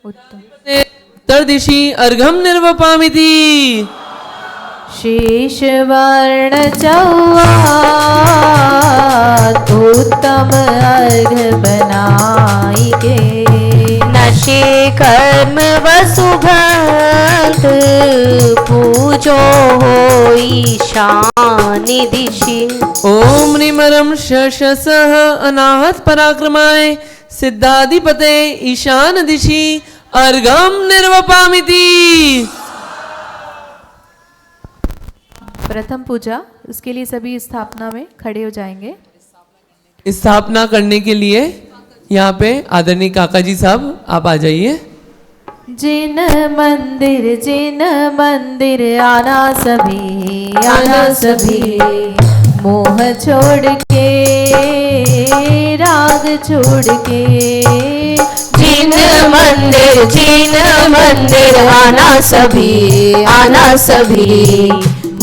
उत्तर दिशि अर्घम निर्वपामिति शेषवर्ण चौवात उत्तम अर्घ बनाइके नशे कर्म वसुभंत पूजो हो ईशानि दिशि। ओम निमरम शशसः अनाहत पराक्रमाय सिद्धाधिपते ईशान दिशि अर्घम निर्वपामिति। प्रथम पूजा, उसके लिए सभी स्थापना में खड़े हो जाएंगे। स्थापना करने के लिए यहाँ पे आदरणीय काका जी साहब आप आ जाइए। जिन मंदिर आना सभी मोह छोड़ के राग छोड़ के। जिन मंदिर आना सभी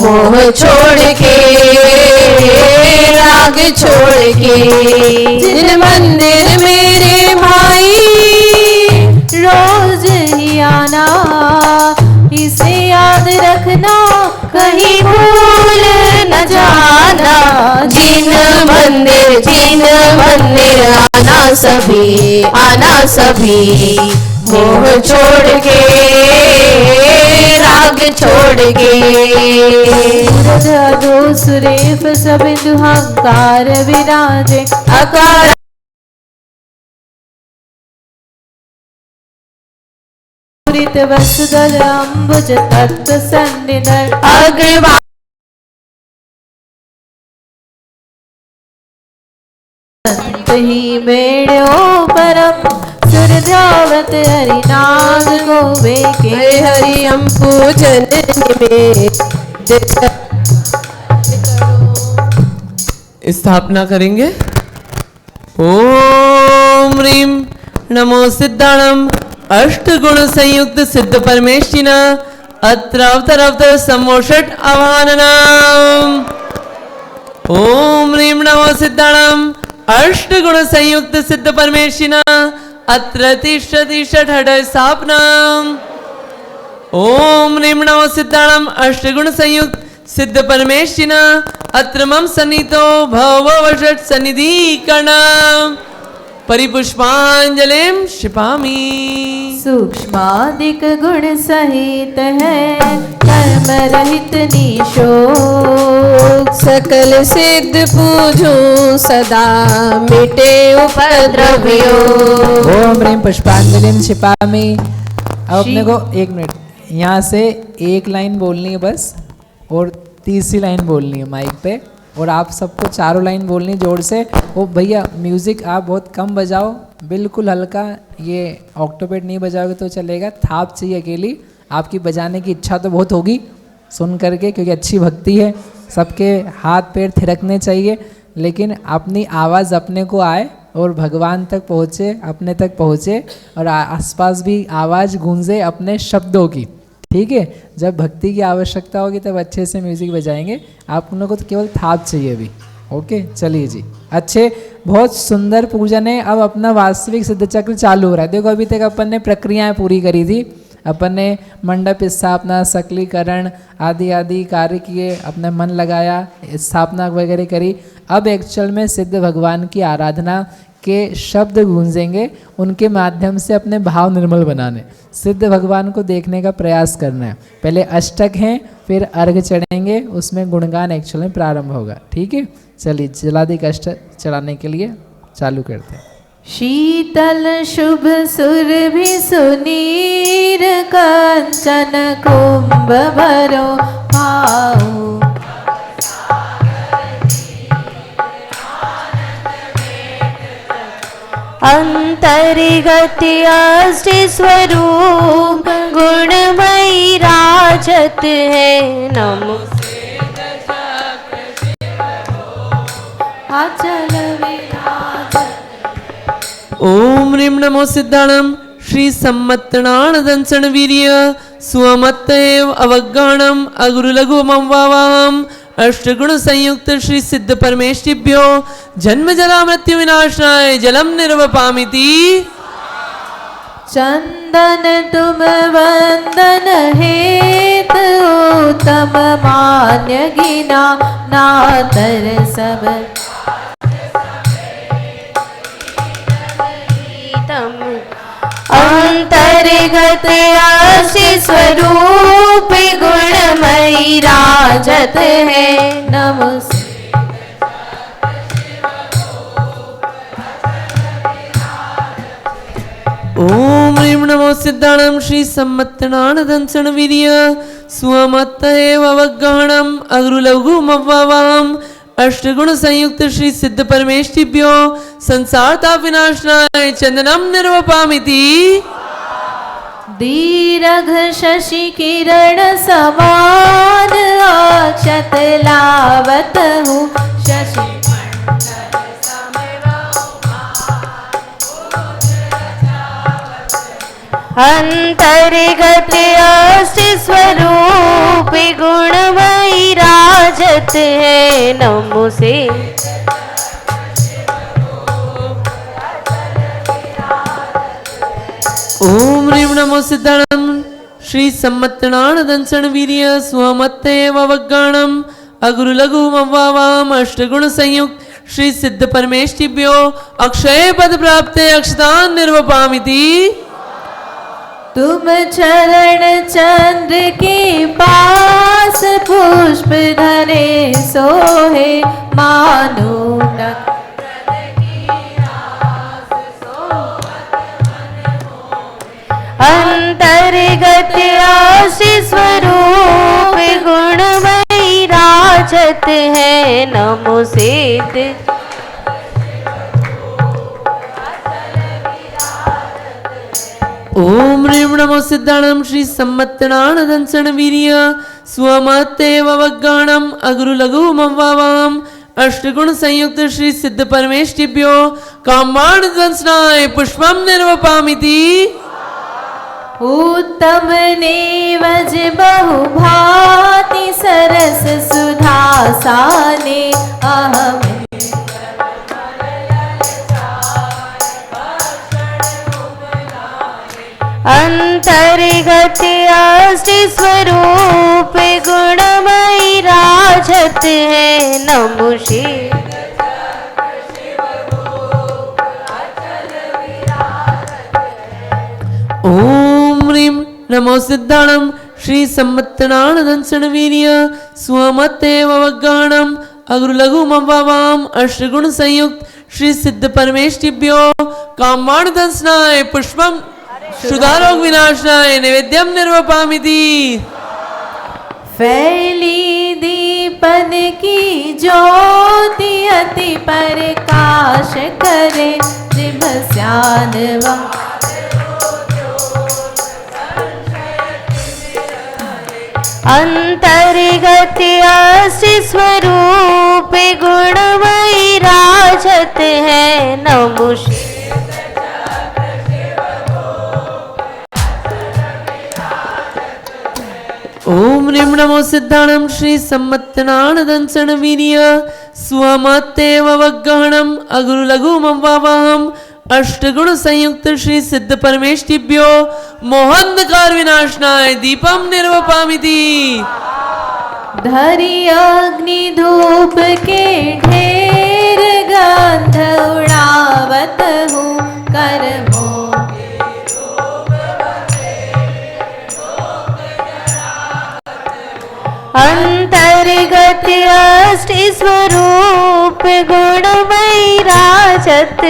मोह छोड़ के राग छोड़ के। जिन मंदिर मेरे भाई रोज ही आना, इसे याद रखना कहीं भूल न जाना। जिन मंदिर आना सभी मोह छोड़ के राग छोड़ के। दो सुरेफ सब दुहंकार विराजे अकार वसुधर अम्बुज तत्व सन्निधर अग्रवा ही मेड़ो परम सुरध्यावत हरिनाग को वेके। हरि हम पूजन में स्थापना करेंगे। ओम ह्रीम नमो सिद्धाणम अष्टगुण संयुक्त सिद्ध परमेष्टिना अत्रावतर समोषट आवाहनम। ओम ह्रीम नमो सिद्धाणम अष्टगुण संयुक्त सिद्ध परमेष्टिना अत्र तिष्ठति षट् स्थापनम। ओम ह्रीम नमो सिद्धाणम अष्टगुण संयुक्त सिद्ध परमेष्टिना अत्र मम सन्नितो भववषट् सन्निधिकरणम परिपुष्पांजलिं क्षिपामि। सूक्ष्मादिक गुण सहित है कर्म रहित निशोक। सकल सिद्ध पूजो सदा मिटे उपद्रव्यो। ओम ह्रीम पुष्पांजलिं क्षिपामि। अब अपने को 1 मिनट यहाँ से एक लाइन बोलनी है बस, और तीसरी लाइन बोलनी है माइक पे, और आप सबको चारों लाइन बोलनी जोर से। ओ भैया म्यूज़िक आप बहुत कम बजाओ, बिल्कुल हल्का, ये ऑक्टोपेड नहीं बजाओगे तो चलेगा। थाप चाहिए अकेली, आपकी बजाने की इच्छा तो बहुत होगी सुन करके, क्योंकि अच्छी भक्ति है, सबके हाथ पैर थिरकने चाहिए, लेकिन अपनी आवाज़ अपने को आए और भगवान तक पहुँचे, अपने तक पहुँचे, और आसपास भी आवाज़ गूंजे अपने शब्दों की। ठीक है, जब भक्ति की आवश्यकता होगी तब अच्छे से म्यूज़िक बजाएंगे। आप लोगों को तो केवल थाप चाहिए अभी। ओके, चलिए जी। अच्छे, बहुत सुंदर पूजन है। अब अपना वास्तविक सिद्ध चक्र चालू हो रहा है। देखो अभी तक अपन ने प्रक्रियाएं पूरी करी थी, अपन ने मंडप स्थापना, सकलीकरण आदि आदि कार्य किए, अपने मन लगाया, स्थापना वगैरह करी। अब एक्चुअल में सिद्ध भगवान की आराधना के शब्द गूंजेंगे, उनके माध्यम से अपने भाव निर्मल बनाने, सिद्ध भगवान को देखने का प्रयास करना है। पहले अष्टक हैं, फिर अर्घ चढ़ेंगे, उसमें गुणगान एक्चुअल में प्रारंभ होगा। ठीक है, चलिए जलाधिक अष्टक चढ़ाने के लिए चालू करते हैं। शीतल शुभ सुरभि सुनीर कंचन कुंभ भरो पाऊ। अंतर्गति अष्ट स्वरूप गुणमयी राजत है। नमो अचल विराजत। ओम ह्रीम नमो सिद्धाणम श्री सम्मत्तनान दंसन वीर्य सुअमत्तएव अवज्ञानम अगुरु लघु ममवावाहम अष्टगुण संयुक्त श्री सिद्ध परमेष्टिभ्यो जन्म जरा मृत्यु विनाशनाय जलम निर्वपामिति। चंदन तुम वंदन हेत उत्तम मान्य गिना नातर सब अंतर्गत आशि स्वरूप गुणमयी राजत है नमस्ते ओम ह्रीं नमो सिद्धाणं श्री सम्मत्तनानदंसन वीर्य स्वमत्त एव अवगहणम् अग्रुलघुमव्वावाम् अष्टगुण संयुक्त श्री सिद्ध परमेष्टिभ्यो संसारता विनाशनाय चंदनम निर्वपामिति दीर्घ शशि किरण समान अक्षत लावत हूँ शशि अंतर्गत आशि स्वरूप गुणमयी राजत है नमो से ओम ह्रीं नमो सिद्धाणं श्री सम्मत्तनानदंसन वीर्य स्वमत्त एव अवगहणम् अग्रुलघुमव्वावाम् अष्टगुण संयुक्त श्री सिद्ध परमेष्टिभ्यो अक्षय पद प्राप्ते अक्षतान् निर्वपामिति तुम चरण चंद्र के पास पुष्प धरे सोहे मानो अंतर्गत आशि स्वरूप गुणमयी राजत है नमो सिद्ध ओम ह्रीं नमो सिद्धाणं श्री सम्मत्तनानदंसन वीर्य स्वमत्त एव अवगहणम् अग्रुलघुमव्वावाम् अष्टगुण संयुक्त श्री सिद्ध परमेष्टिभ्यो कामार्णदंसनाय पुष्पं निर्वपामिति उत्तम नेवज बहुभाति सरस सुधासाने अहम अंतर्गत आशि स्वरूप गुणमयी राजत है नमो शिव ओम ह्रीं नमो सिद्धाणं श्री सम्मत्तनानदंसन वीर्य स्वमत्त एव अवगहणम् अग्रुलघुमव्वावाम् अष्टगुण संयुक्त श्री सिद्ध परमेष्टिभ्यो कामार्णदंसनाय पुष्पं क्षुधारोग विनाशनाय नैवेद्यम निर्वपामिति फैली दीपन की ज्योति अति प्रकाश करे जिभ स्यान अंतर्गत आशि स्वरूप गुणमयी राजत है नमो शिव ओम ह्रीं नमो सिद्धाणं श्री सम्मत्तनानदंसन वीर्य स्वमत्त एव अवगहणम् अग्रुलघुमव्वावाम् अष्टगुण संयुक्त श्री सिद्ध परमेष्टिभ्यो मोहांधकार विनाशनाय दीपम निर्वपामिति धरी अग्नि धूप के ढेर गंध उड़ावत हूँ कर्मों अंतर्गत अष्टि स्वरूप गुणमयी राजत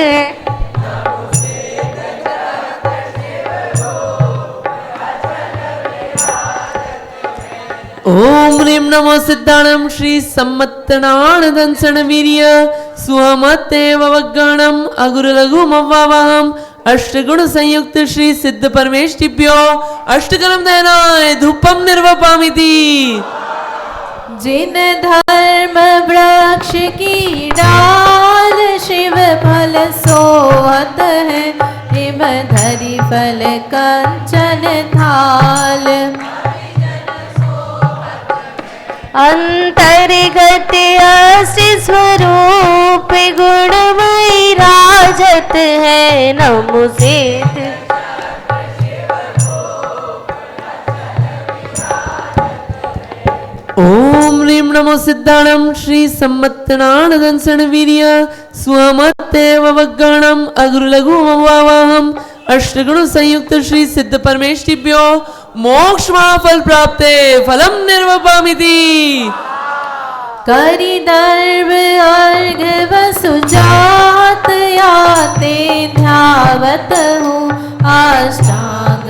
ओम ह्रीं नमो सिद्धाणं श्री सम्मत्तनानदंसन वीर्य स्वमत्त एव अवगहणम् अग्रुलघुमव्वावाम् अष्टगुण संयुक्त श्री सिद्ध परमेष्टिभ्यो अष्टकर्म दहनाय धूपम निर्वपामिति जिन धर्म वृक्ष की डाल शिव फल सोहत है हिम धरी फल कंचन थाल अंतर्गत अष्टि स्वरूप गुणमयी राजत है नमो सिद्ध ह्रीं नमो सिद्धाणं श्री सम्मत्तनान दंसन वीर्य स्वमत्तेव वग्गणम् अग्रलघुमवावहम् अष्टगुण संयुक्त श्री सिद्ध परमेष्टिभ्यो मोक्षमा फल प्राप्ते फलम निर्वपामिति। करि दर्भ अर्घ वसुजात याते ध्यावत हूँ अष्टांग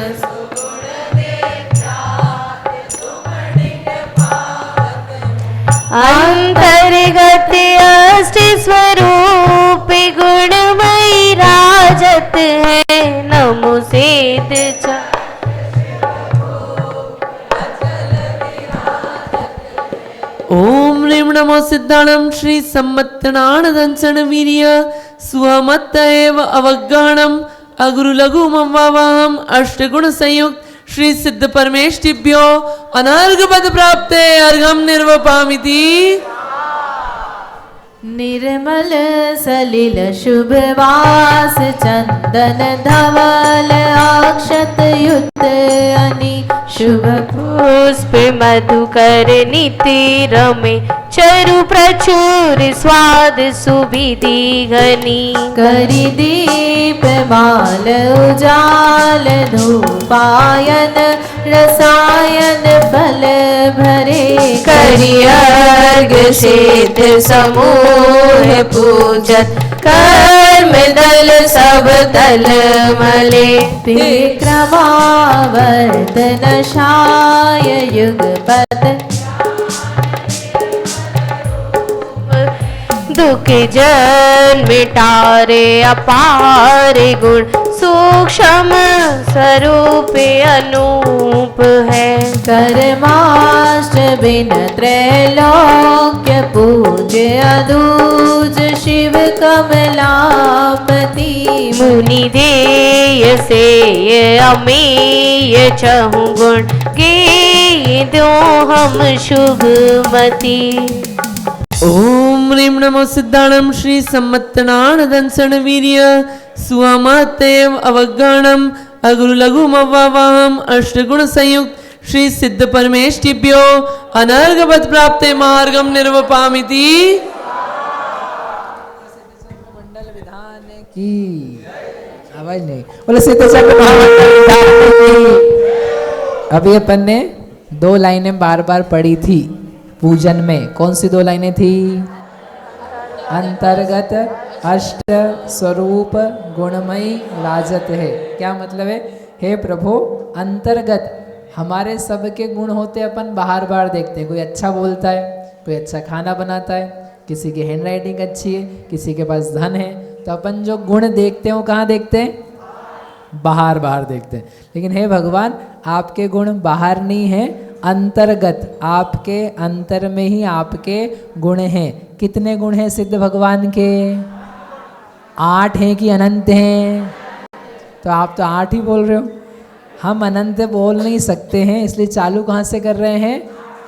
अंतर्गत अष्ट स्वरूप गुणमयी राजत है नमो सिद्ध ओम ह्रीं नमो सिद्धाणं श्री सम्मत्तनान दंसन वीर्य स्वमत्त एव अवग्गणम् अग्रुलघुमवावहम् अष्टगुण संयुक्त श्री सिद्ध परमेष्टिभ्यो अनर्घ पद प्राप्ते अर्घम निर्वपामिति। निर्मल सलिल शुभवास चंदन धवल अक्षत युक्त अनि शुभ पुष्प मधुकर नीति रमे चरु प्रचुर स्वाद सुविधि घनी करि दीप माल उजाल धूपायन रसायन फल भरे करि अर्घ सिद्ध समूह पूजत कर्म दल सब दल मले विक्रमावर्तन शाय युगपत दुख जन मिटारे अपार गुण सूक्ष्म स्वरूप अनूप है कर्माष्टबिन त्रैलोक्य पूज्य अदूज शिव कमलापति मुनि देय से अमेय चहु गुण गे दो हम शुभमति। ओम ह्रीं नमो सिद्धाणं श्री सम्मत्तनान दंसन वीर्य स्वमत्तेव अवग्गणम् अग्रुलघुमवावहम् अष्टगुण संयुक्त श्री सिद्ध परमेष्टिभ्यो अनर्घ पद प्राप्ते मार्गम निर्वपामिति। मंडल विधान की आवाज नहीं बोले सिद्ध चक्र महामंडल विधान की। अभी अपन ने 2 लाइनें बार बार पढ़ी थी पूजन में। कौन सी 2 लाइनें थी? अंतर्गत अष्ट स्वरूप गुणमयी राजत है। क्या मतलब है? हे प्रभु, अंतर्गत हमारे सबके गुण होते अपन बाहर बाहर देखते हैं। कोई अच्छा बोलता है, कोई अच्छा खाना बनाता है, किसी की हैंड राइटिंग अच्छी है, किसी के पास धन है, तो अपन जो गुण देखते हैं वो कहाँ देखते हैं? बाहर बाहर देखते हैं। लेकिन हे भगवान, आपके गुण बाहर नहीं है, अंतर्गत आपके अंतर में ही आपके गुण हैं। कितने गुण हैं सिद्ध भगवान के? 8 हैं कि अनंत हैं? तो आप तो 8 ही बोल रहे हो। हम अनंत बोल नहीं सकते हैं, इसलिए चालू कहाँ से कर रहे हैं?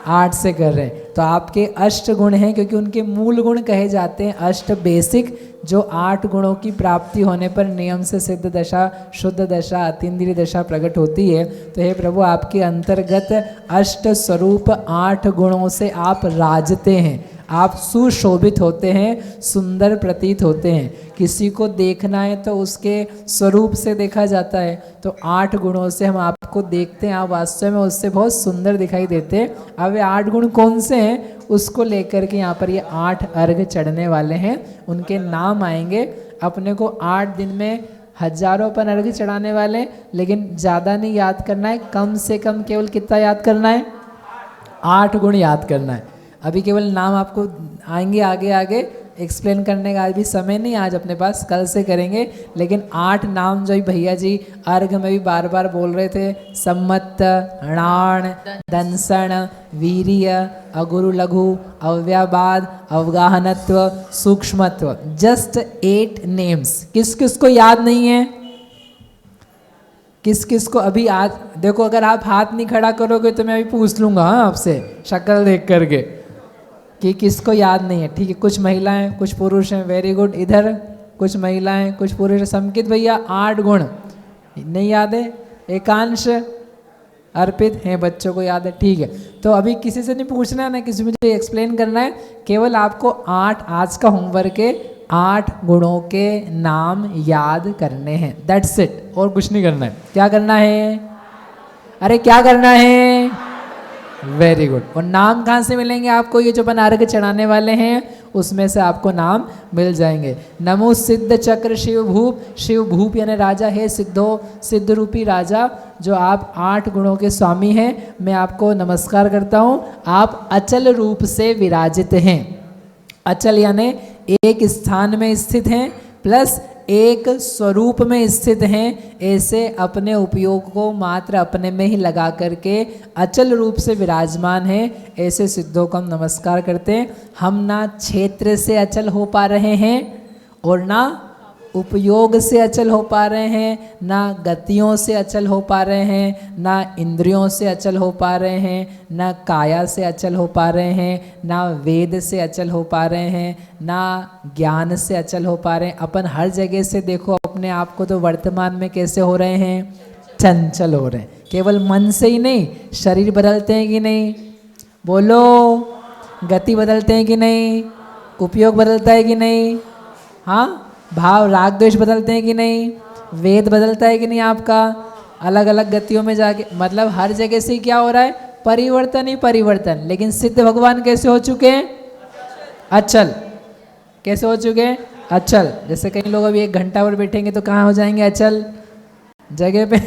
8 से कर रहे हैं। तो आपके अष्ट गुण हैं, क्योंकि उनके मूल गुण कहे जाते हैं अष्ट बेसिक, जो 8 गुणों की प्राप्ति होने पर नियम से सिद्ध दशा, शुद्ध दशा, अतीन्द्रिय दशा प्रकट होती है। तो हे प्रभु, आपके अंतर्गत अष्ट स्वरूप 8 गुणों से आप राजते हैं। आप सुशोभित होते हैं, सुंदर प्रतीत होते हैं। किसी को देखना है तो उसके स्वरूप से देखा जाता है। तो 8 गुणों से हम आपको देखते हैं, आप वास्तव में उससे बहुत सुंदर दिखाई देते हैं। अब ये 8 गुण कौन से हैं, उसको लेकर के यहाँ पर ये 8 अर्घ चढ़ने वाले हैं। उनके नाम आएंगे। अपने को 8 दिन में हजारों पर अर्घ चढ़ाने वाले, लेकिन ज़्यादा नहीं याद करना है, कम से कम केवल कितना याद करना है? 8 गुण याद करना है। अभी केवल नाम आपको आएंगे, आगे आगे एक्सप्लेन करने का आज भी समय नहीं, आज अपने पास, कल से करेंगे। लेकिन 8 नाम जो भैया जी अर्घ में भी बार बार बोल रहे थे, सम्मत, णाण, दंसन, वीर्य, अगुरु लघु, अव्याबाद, अवगाहनत्व, सूक्ष्मत्व, जस्ट 8 नेम्स। किस किस को याद नहीं है? किस किस को अभी आज देखो, अगर आप हाथ नहीं खड़ा करोगे तो मैं अभी पूछ लूँगा आपसे शक्ल देख करके कि किसको याद नहीं है। ठीक है, कुछ महिलाएं, कुछ पुरुष हैं, वेरी गुड। इधर कुछ महिलाएं, कुछ पुरुष। संकित भैया 8 गुण नहीं याद है? एकांश अर्पित हैं, बच्चों को याद है, ठीक है। तो अभी किसी से नहीं पूछना है ना, किसी मुझे एक्सप्लेन करना है, केवल आपको 8 आज का होमवर्क के 8 गुणों के नाम याद करने हैं, दैट्स इट, और कुछ नहीं करना है। क्या करना है? अरे क्या करना है? Very good. और नाम कहाँ से मिलेंगे आपको? ये जो अपन अर्घ चढ़ाने वाले हैं उसमें से आपको नाम मिल जाएंगे। नमो सिद्ध चक्र शिव भूप, शिव भूप यानी राजा है, सिद्धो सिद्ध रूपी राजा, जो आप 8 गुणों के स्वामी हैं, मैं आपको नमस्कार करता हूँ। आप अचल रूप से विराजित हैं। अचल यानी एक स्थान में स्थित हैं प्लस एक स्वरूप में स्थित हैं, ऐसे अपने उपयोग को मात्र अपने में ही लगा करके अचल रूप से विराजमान हैं, ऐसे सिद्धों को हम नमस्कार करते हैं। हम ना क्षेत्र से अचल हो पा रहे हैं और ना उपयोग से अचल हो पा रहे हैं, ना गतियों से अचल हो पा रहे हैं, ना इंद्रियों से अचल हो पा रहे हैं, ना काया से अचल हो पा रहे हैं, ना वेद से अचल हो पा रहे हैं, ना ज्ञान से अचल हो पा रहे हैं। अपन हर जगह से देखो अपने आप को, तो वर्तमान में कैसे हो रहे हैं? चंचल हो रहे हैं। केवल मन से ही नहीं, शरीर बदलते हैं कि नहीं? बोलो, गति बदलते हैं कि नहीं? उपयोग बदलता है कि नहीं? हाँ, भाव राग द्वेष बदलते हैं कि नहीं? वेद बदलता है कि नहीं आपका? अलग अलग गतियों में जाके, मतलब हर जगह से क्या हो रहा है? परिवर्तन ही परिवर्तन। लेकिन सिद्ध भगवान कैसे हो चुके हैं? अचल। कैसे हो चुके हैं? अचल। जैसे कई लोग अभी 1 घंटा और बैठेंगे तो कहाँ हो जाएंगे? अचल जगह पे।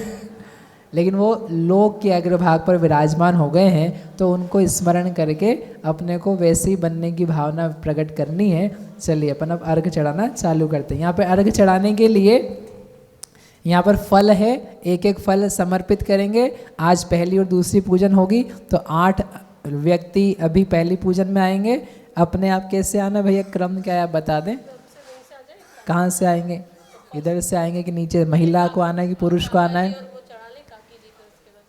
लेकिन वो लोक के अग्रभाग पर विराजमान हो गए हैं, तो उनको स्मरण करके अपने को वैसे ही बनने की भावना प्रकट करनी है। चलिए अपन अब अर्घ चढ़ाना चालू करते हैं। यहाँ पे अर्घ चढ़ाने के लिए यहाँ पर फल है, एक एक फल समर्पित करेंगे। आज पहली और दूसरी पूजन होगी, तो 8 व्यक्ति अभी पहली पूजन में आएंगे। अपने आप कैसे आना भैया, क्रम क्या है आप बता दें? कहाँ से आएंगे? इधर से आएंगे कि नीचे? महिला को आना है कि पुरुष को आना है?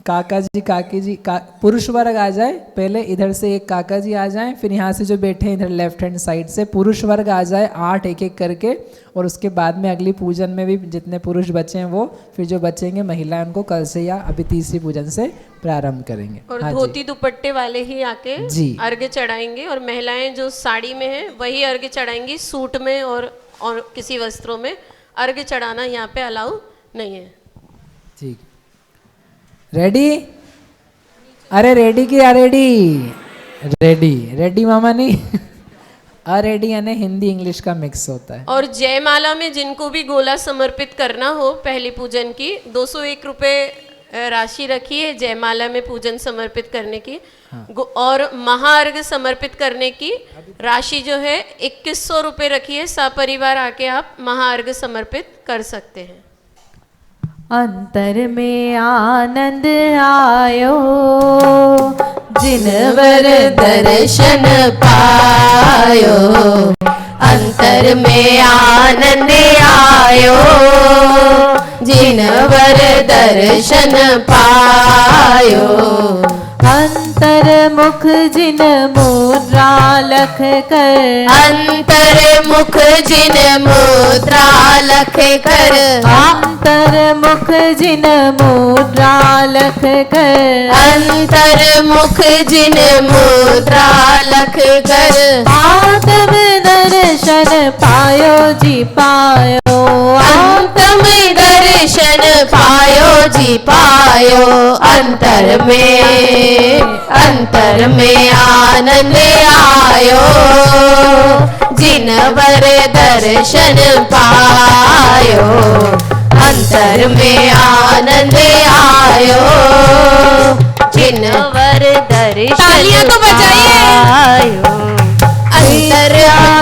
काका जी, काकी जी, पुरुष वर्ग आ जाए पहले, इधर से एक काका जी आ जाएं, फिर यहाँ से जो बैठे हैं इधर लेफ्ट हैंड साइड से पुरुष वर्ग आ जाए, 8 एक एक करके। और उसके बाद में अगली पूजन में भी जितने पुरुष बचे हैं वो, फिर जो बचेंगे महिलाएं उनको कल से या अभी तीसरी पूजन से प्रारंभ करेंगे। और हाँ धोती दुपट्टे वाले ही आके जी अर्घ चढ़ाएंगे, और महिलाएं जो साड़ी में है वही अर्घ चढ़ाएंगी। सूट में और किसी वस्त्रों में अर्घ चढ़ाना यहाँ पे अलाउ नहीं है। ठीक, रेडी? अरे रेडी की रेडी? रेडी रेडी मामा नहीं। अरेडी यानी हिंदी इंग्लिश का मिक्स होता है। और जयमाला में जिनको भी गोला समर्पित करना हो पहली पूजन की, 201 रुपये राशि रखी है जयमाला में पूजन समर्पित करने की। हाँ। और महाअर्घ समर्पित करने की राशि जो है 2100 रुपये रखी है। सपरिवार आके आप महाअर्घ समर्पित कर सकते हैं। अंतर में आनंद आयो, जिनवर दर्शन पायो। अंतर में आनंद आयो, जिनवर दर्शन पायो। अंतर मुख जिन मुद्रा लख कर, अंतर मुख जिन मुद्रा लख कर। अंतर मुख जिन मुद्रा लख कर, अंतर मुख जिन मुद्रा लख कर। आत्म दर्शन पायो जी पायो। आत्म दर्शन पायो जी पायो। अंतर में आनंद आयो, जिनवर दर्शन पायो। अंतर में आनंद आयो, जिनवर दर्शन तालियां तो बजाइए।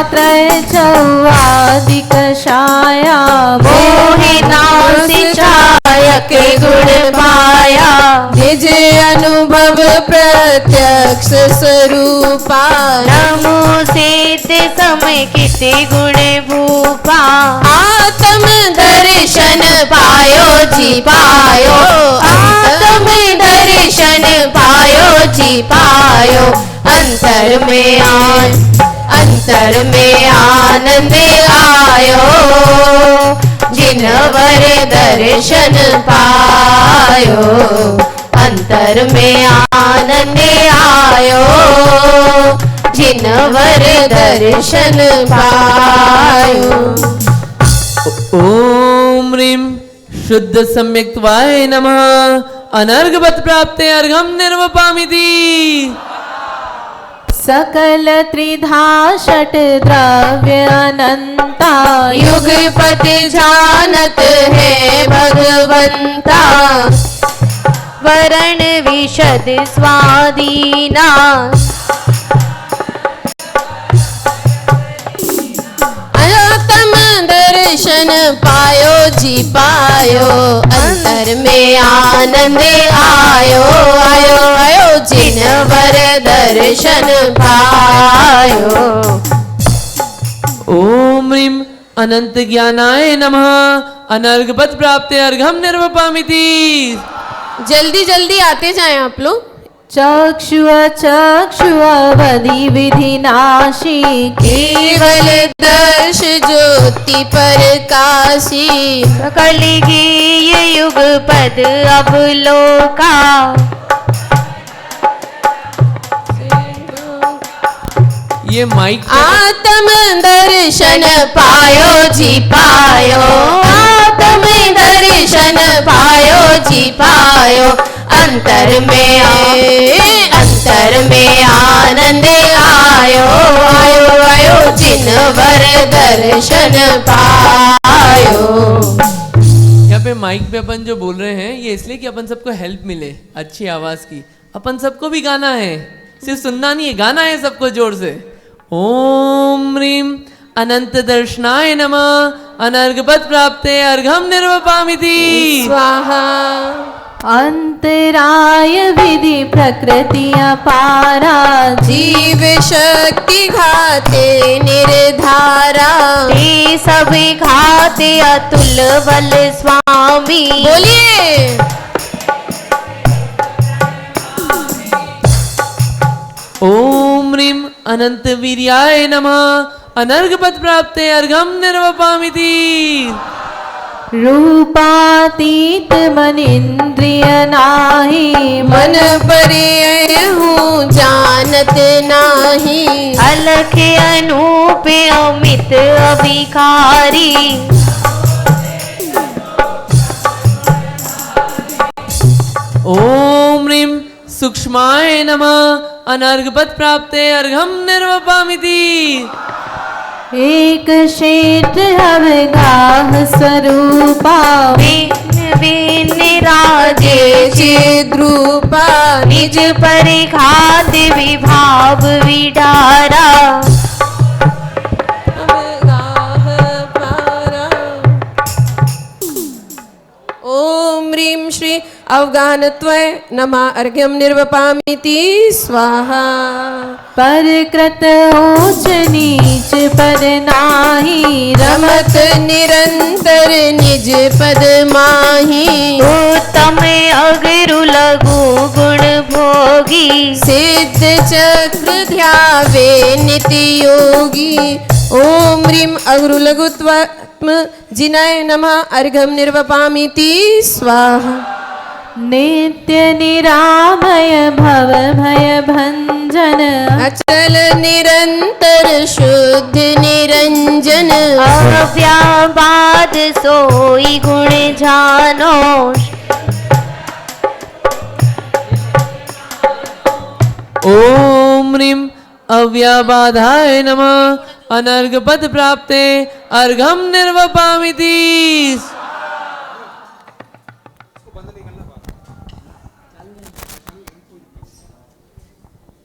त्रय चौवादिक छाया, मोहिनासी छायक गुण पाया। निज अनुभव प्रत्यक्ष स्वरूपा, नमो सिद्ध समय किते गुण भूपा। आत्म दर्शन पायो जी पायो। आत्म दर्शन पायो जी पायो। अंतर में आनंद आयो, जिनवर दर्शन पायो। अंतर में आनंद आयो, जिनवर दर्शन पायो। ओम ह्रीं शुद्ध सम्यक्त्वाय नमः। अनर्घवत् प्राप्ते अर्घं निर्वपामिति। सकल त्रिधा षट द्रव्य अनंता, युगपति जानत है भगवंता, वरण विशद स्वादीना, अयोतम दर्शन पायो जी पायो, अंतर में आनंद आयो आयो आयो, जिनवर दर्शन पायो। ओम ह्रीं अनंत ज्ञानाय नमः। अनर्घवत् प्राप्ते अर्घं निर्वपामिति। जल्दी जल्दी आते जाएं आप लोग। चक्षुष चक्षुअवधि विधि नाशी, केवल दर्श ज्योति प्रकाशी, कलिगीय युग पद अवलोका, ये माइक आत्म दर्शन पायो जी पायो, आत्म दर्शन पायो जी पायो, अंतर में आनंद आयो आयो आयो, जिनवर दर्शन पायो। यहाँ पे माइक पे अपन जो बोल रहे हैं ये इसलिए कि अपन सबको हेल्प मिले अच्छी आवाज की। अपन सबको भी गाना है, सिर्फ सुनना नहीं है, गाना है सबको जोर से। ओम ह्रीं अनंत दर्शनाय नमः। अनर्घवत् प्राप्ते अर्घं निर्वपामिति। स्वाहा। अंतराय विधि प्रकृति अपारा, जीव शक्ति घाते निर्धारा, ते सभी घाते अतुल बल स्वामी। बोलिए। ओम ह्रीं अनंत वीर्याय नमः। अनर्घवत् प्राप्ते अर्घं निर्वपामिति। रूपातीत मन इंद्रिय नाही, मन परे हूँ जानत नाही, अलख अनूप अमित अभिकारी, ओम ह्रीं सूक्ष्माय नमः। अनर्घवत् प्राप्ते अर्घं निर्वपामिति। एक क्षेत्र अवगाह स्वरूपा, वीन राजे चिद्रूपा, निज परिघात विभाव विडारा, ओम ह्रीं श्री अवगानत्वय नमः अर्घ्यं निर्वपामिति। स्वाहा। परकृत ऊंच नीच पद नाही, रमत निरंतर निज पद माही, उत्तम अगरु लघु गुण भोगी, सिद्ध चक्र ध्यावे नित्य योगी। ओम ह्रीं अगरु लघुत्वात्म जिनाय नमः अर्घ्यं निर्वपामिति। स्वाहा। नित्य निरामय भव भय भंजन, अचल निरंतर शुद्ध निरंजन, अव्याबाद सोई गुण जानो, ओम ह्रीं अव्याबाधाय नमः। अनर्घवत् प्राप्ते अर्घं निर्वपामिति।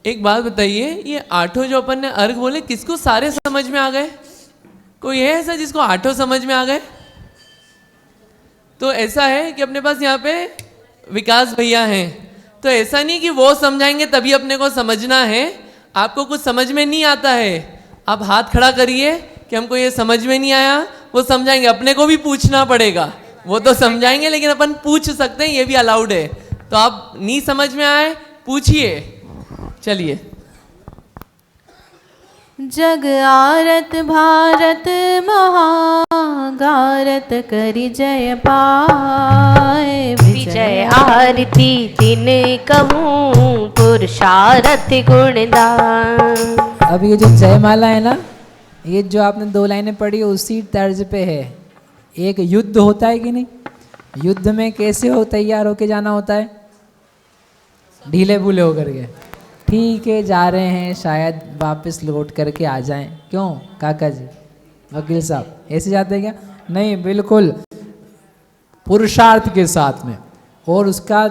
एक बात बताइए, ये आठों जो अपन ने अर्घ बोले किसको सारे समझ में आ गए? कोई है ऐसा जिसको आठों समझ में आ गए? तो ऐसा है कि अपने पास यहाँ पे विकास भैया हैं, तो ऐसा नहीं कि वो समझाएंगे तभी अपने को समझना है। आपको कुछ समझ में नहीं आता है, आप हाथ खड़ा करिए कि हमको ये समझ में नहीं आया, वो समझाएंगे। अपने को भी पूछना पड़ेगा, वो तो समझाएंगे लेकिन अपन पूछ सकते हैं, ये भी अलाउड है। तो आप नहीं समझ में आए पूछिए। चलिए। जग आरत भारत महागारत करी जय पाए। विजय आरती तिन कहूँ पुरुषारथ गुणदान। अब ये जो जयमाला है ना, ये जो आपने 2 लाइनें पढ़ी उसी तर्ज पे है। एक युद्ध होता है कि नहीं, युद्ध में कैसे हो तैयार होके जाना होता है, ढीले भूले होकर के। ठीक है, जा रहे हैं, शायद वापस लौट करके आ जाएं। क्यों काका जी, वकील साहब, ऐसे जाते हैं क्या? नहीं, बिल्कुल पुरुषार्थ के साथ में। और उसका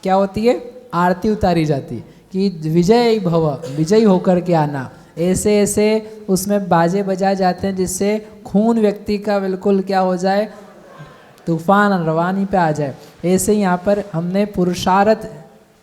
क्या होती है, आरती उतारी जाती है कि विजय भव, विजयी होकर के आना। ऐसे ऐसे उसमें बाजे बजाए जाते हैं जिससे खून व्यक्ति का बिल्कुल क्या हो जाए, तूफान रवानी पे आ जाए। ऐसे यहाँ पर हमने पुरुषार्थ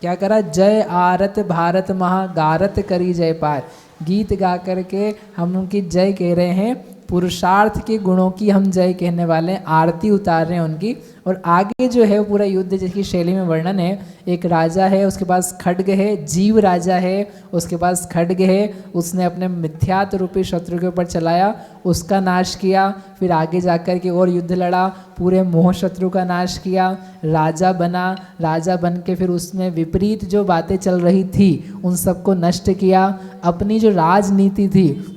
क्या करा, जय आरत भारत महागारत करी जय पार, गीत गा करके हम उनकी जय कह रहे हैं। पुरुषार्थ के गुणों की हम जय कहने वाले हैं, आरती उतार रहे हैं उनकी। और आगे जो है वो पूरा युद्ध जिसकी शैली में वर्णन है, एक राजा है, उसके पास खड्ग है, जीव राजा है, उसके पास खड्ग है, उसने अपने मिथ्यात्व रूपी शत्रु के ऊपर चलाया, उसका नाश किया। फिर आगे जाकर के और युद्ध लड़ा, पूरे मोह शत्रु का नाश किया, राजा बना, राजा बन के फिर उसमें विपरीत जो बातें चल रही थी उन सबको नष्ट किया, अपनी जो राजनीति थी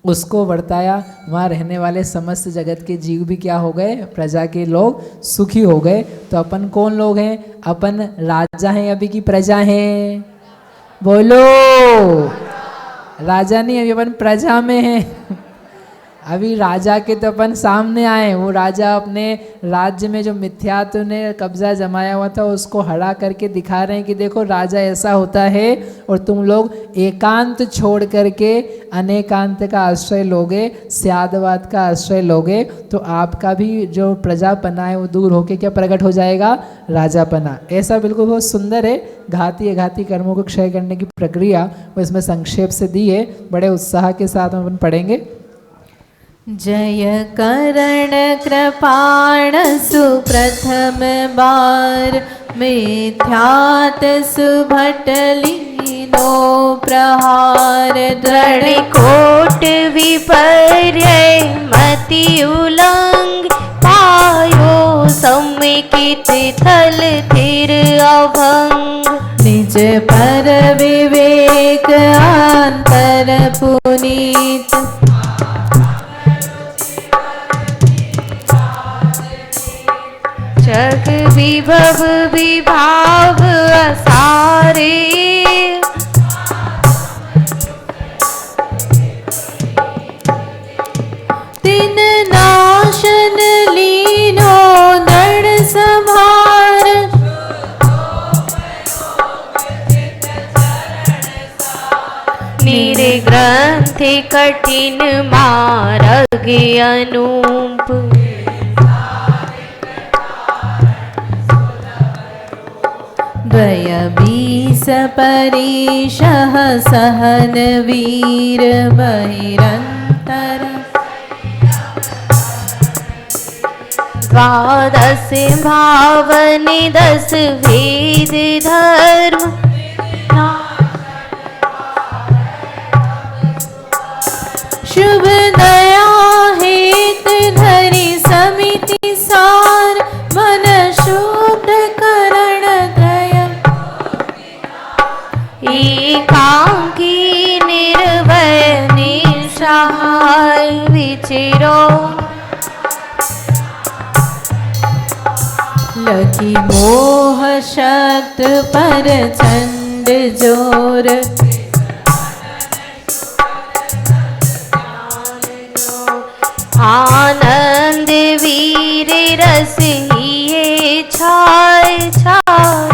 उसको वर्ताया। वहाँ रहने वाले समस्त जगत के जीव भी क्या हो गए, प्रजा के लोग सुखी हो गए। तो अपन कौन लोग हैं, अपन राजा हैं अभी की प्रजा हैं? बोलो, राजा नहीं, अभी अपन प्रजा में हैं। अभी राजा के तो अपन सामने आए, वो राजा अपने राज्य में जो मिथ्यात्व ने कब्जा जमाया हुआ था उसको हरा करके दिखा रहे हैं कि देखो राजा ऐसा होता है, और तुम लोग एकांत छोड़ करके अनेकांत का आश्रय लोगे, स्यादवाद का आश्रय लोगे, तो आपका भी जो प्रजापना है वो दूर होके क्या प्रकट हो जाएगा, राजापना। ऐसा बिल्कुल बहुत सुंदर है, घाती अघाती कर्मों को क्षय करने की प्रक्रिया वो इसमें संक्षेप से दी है, बड़े उत्साह के साथ हम अपन पढ़ेंगे। जय करण कृपाण सुप्रथम बार, मिथ्यात सुभटलीनो प्रहार। दृढ़ कोट विपर्य मति उलंग, पायो समेकित थल थिर अभंग। निज पर विवेक अंतर पुनीत, जग विभव विभाव असारे। तिन नाशन लीनो दृढ़ संभार। निर्ग्रंथि कठिन मार्ग अनूप, द्वय बीस परिशः सहन वीर बहिरंतर। द्वादश भावनि 10 वेद धर्म, शुभ दया हेत धरि समिति सार। मन शुद्ध करण दय, एकांकी निर्भय निसहाय विचिरो। लखी मोह शत्रु पर चंड जोर। आनंद वीर रस हिये छाय छाय।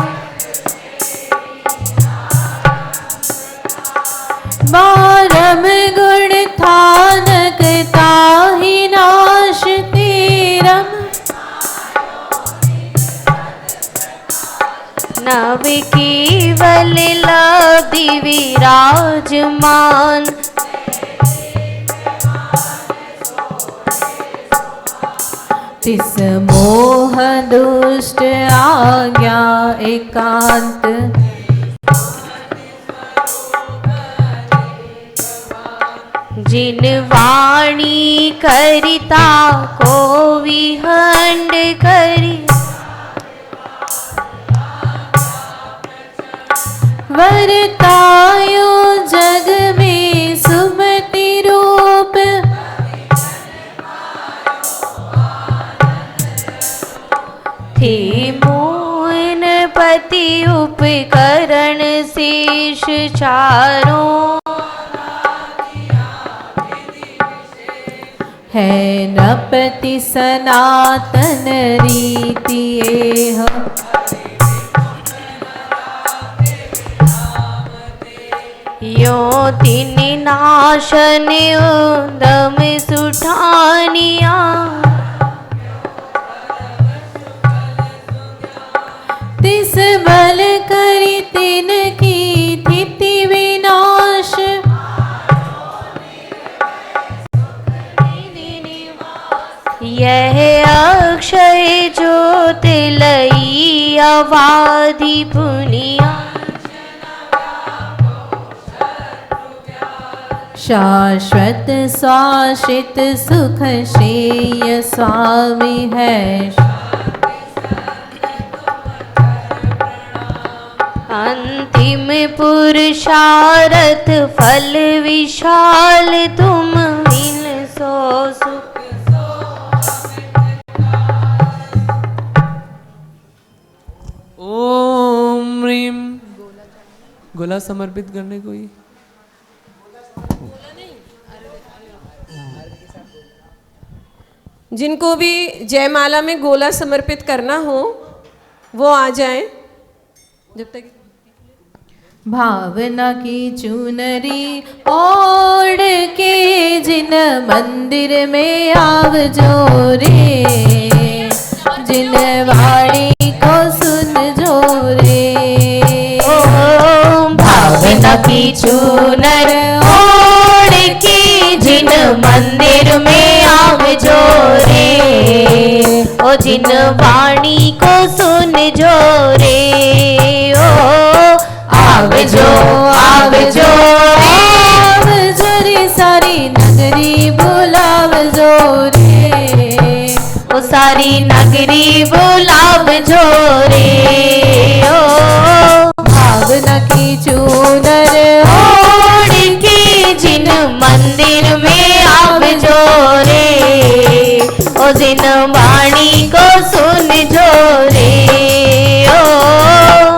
बारम गुण थानक ताहि नाश तीरम। नव केवल लब्धि विराजमान। तिस मोह दुष्ट आज्ञा एकांत। जिन वाणी करिता को विहंड करी वरतायो जग में सुमति रूप थे मोहन पति उपकरण शेष चारों है नपति सनातन रीति एह यो तिन नाशन दम सुठानिया तिस बल करी तिन की थिति विनाश यह अक्षय ज्योत लई अवाधि पुनिया शाश्वत शाश्वत सुख श्रेय स्वामी है अंतिम पुरुषार्थ फल विशाल तुम मिल सो सुख ओम ह्रीम। गोला समर्पित करने को ही जिनको भी जयमाला में गोला समर्पित करना हो वो आ जाएं। जब तक भावना की चुनरी ओढ़ के जिन मंदिर में आव जोरे जिन वाणी को सुन जोरे भावना की चूनर ओढ़ के जिन मंदिर में आव जोरे ओ जिन वाणी को सुन जोरे ओ आव जो आव जोरे सारी नगरी बुलाव जोरे ओ सारी नगरी बुलाव जोरे ओ भावना की चूनर ओढ़ के जिन मंदिर में आव जोरे ओ जिन वाणी को सुन जोरे ओ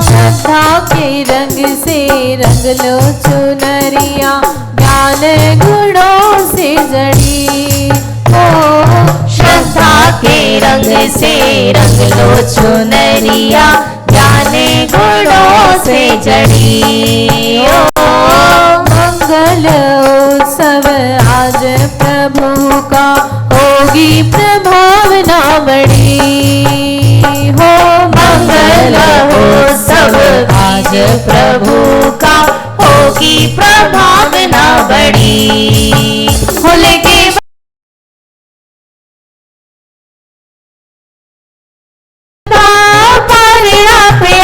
श्रद्धा के रंग से रंग लो चुनरिया ज्ञान गुणों से जड़ी ओ श्रद्धा के रंग से रंग लो चुनरिया ज्ञान गुणों से जड़ी ओ मंगल उत्सव आज प्रभु का होगी प्रभावना बड़ी हो मंगल उत्सव आज प्रभु का होगी प्रभावना बड़ी होले के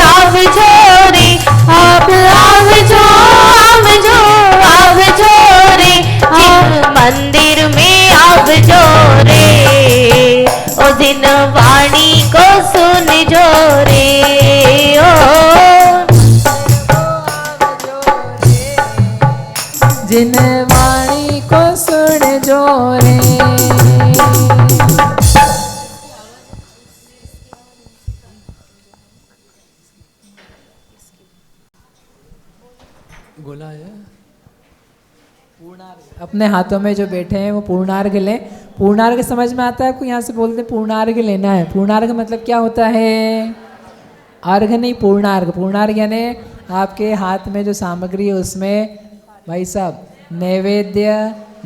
आव जोरे आप आव जोरे मंदिर में आव जोरे ओ दिन वाणी को सुन जोरे ओ जिन वाणी को सुन जोरे गोला आया। अपने हाथों में जो बैठे हैं वो पूर्णार्घ लें। पूर्णार्घ समझ में आता है आपको? यहाँ से बोलते हैं पूर्णार्घ लेना है। पूर्णार्घ मतलब क्या होता है? अर्घ नहीं, पूर्णार्घ। पूर्णार्घ यानी आपके हाथ में जो सामग्री है उसमें भाई साहब नैवेद्य,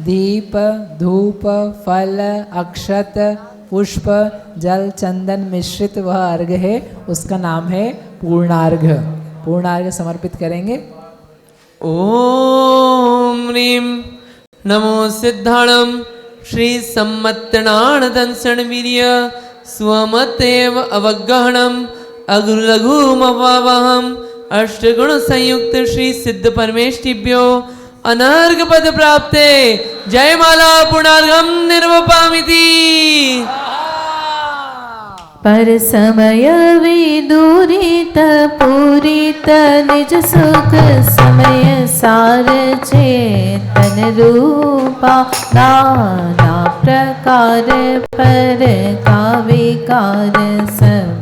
दीप, धूप, फल, अक्षत, पुष्प, जल, चंदन मिश्रित वह अर्घ है, उसका नाम है पूर्णार्घ। पूर्णार्घ समर्पित करेंगे। ओम ह्रीम नमो सिद्धाणम श्री सम्मत्तनाण दंसण वीर्य स्वमतेव अवगहणम अग्रलघुमवावहम अष्टगुण संयुक्त श्री सिद्ध परमेष्टिभ्यो अनर्घ पद प्राप्ते जयमाला पुनर्गम निर्वपामिति। पर समय विदूरित पूरित निज सुख समय सार चेतन रूपा नाना प्रकार पर का विकार सब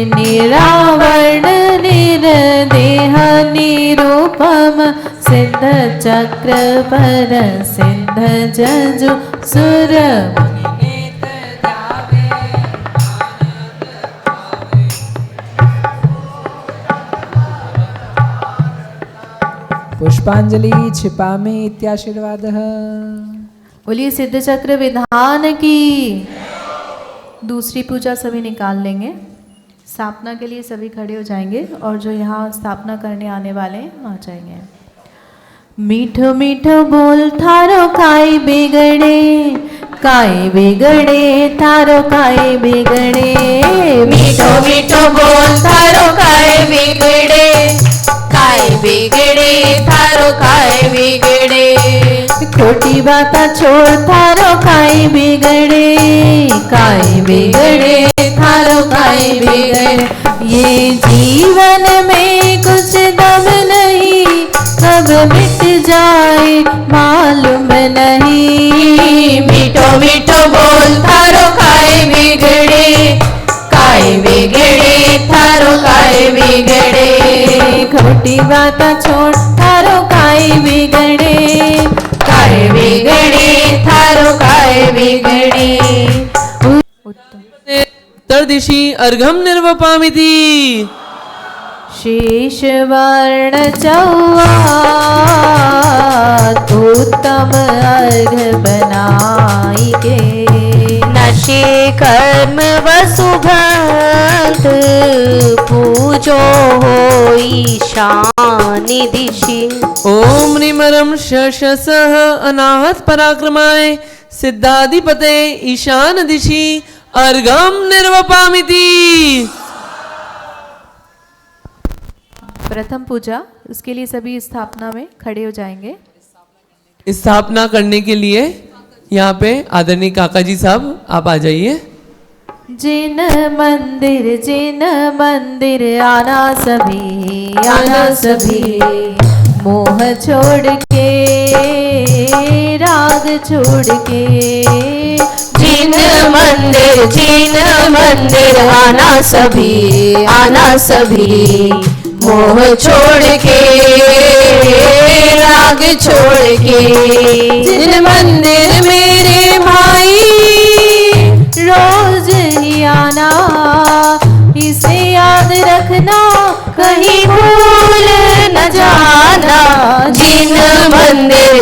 निरावरण निर्देह निरूपम सिद्ध चक्र पर सिद्ध जजु सुर पुष्पांजलि क्षिपामि इत्याशीर्वादः। बोलिए सिद्ध चक्र विधान की। दूसरी पूजा सभी निकाल लेंगे। स्थापना के लिए सभी खड़े हो जाएंगे और जो यहाँ स्थापना करने आने वाले हैं आ जाएंगे। मीठो मीठो बोल थारो काई बिगड़े थारो काई बिगड़े। मीठो मीठो बोल थारो काय बिगड़े थारो काय बिगड़े। खोटी बाता छोड़ थारो काई बिगड़े थारो काई बिगड़े। ये जीवन में कुछ दम नहीं कब मिट जाए मालूम नहीं। मीठो मीठो बोल थारो काय बिगड़े थारो काय बिगड़े। खोटी बाता छोड़ थारो काई बिगड़े थारो काय बिगड़े। उत्तर दिशि अर्घम निर्वपामिति। शेष वर्ण चौआ उत्तम अर्घ बनाई के। नशे कर्म वसुभक्त पूजो होई शानि दिशि। ओम निमरम शशसः अनाहत पराक्रमाय सिद्धाधिपते ईशान दिशि अर्घम निर्वपामिति। प्रथम पूजा, इसके लिए सभी स्थापना में खड़े हो जाएंगे। स्थापना करने के लिए यहाँ पे आदरणीय काका जी साहब आप आ जाइए। जिन मंदिर आना सभी मोह छोड़ के राग छोड़ के। जिन मंदिर आना सभी मोह छोड़ के राग छोड़ के। जिन मंदिर मेरे भाई रोज ही आना इसे याद रखना कहीं भूल न जाना। जिन मंदिर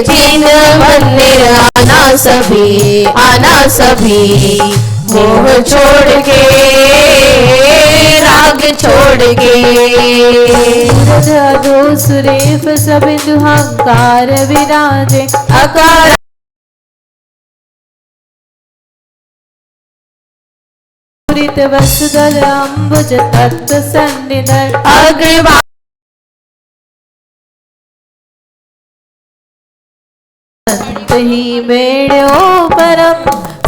आना सभी मोह छोड़ के राग छोड़ के। दो सुरेफ सब दुहंकार विराजे अकार वसुदल अम्बुज तत्व सन्निधर अग्रवा ही मेड़ो परम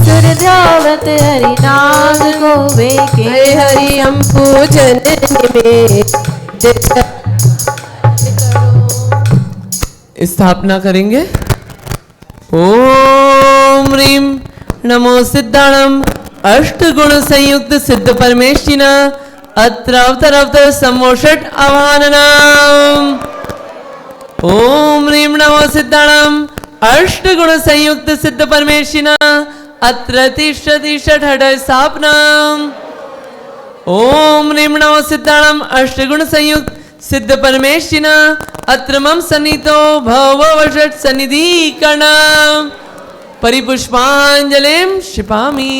सुरध्यावत हरिनाग को वेके। हरि हम पूजन में स्थापना करेंगे। ओम ह्रीम नमो सिद्धाणम अष्टगुण संयुक्त सिद्ध परमेष्टिना अत्र अवतर अवतर समोषट आवाहनम। ओम ह्रीम नमो सिद्धाणम अष्टगुण संयुक्त सिद्ध परमेष्टिना अत्र तिष्ठतिष्ठ हठ स्थापनम। ओम ह्रीम नमो सिद्धाणम अष्टगुण संयुक्त सिद्ध परमेष्टिना अत्र मम सन्नितो भववषट सन्निधि कर्णम परिपुष्पांजलिम क्षिपामि।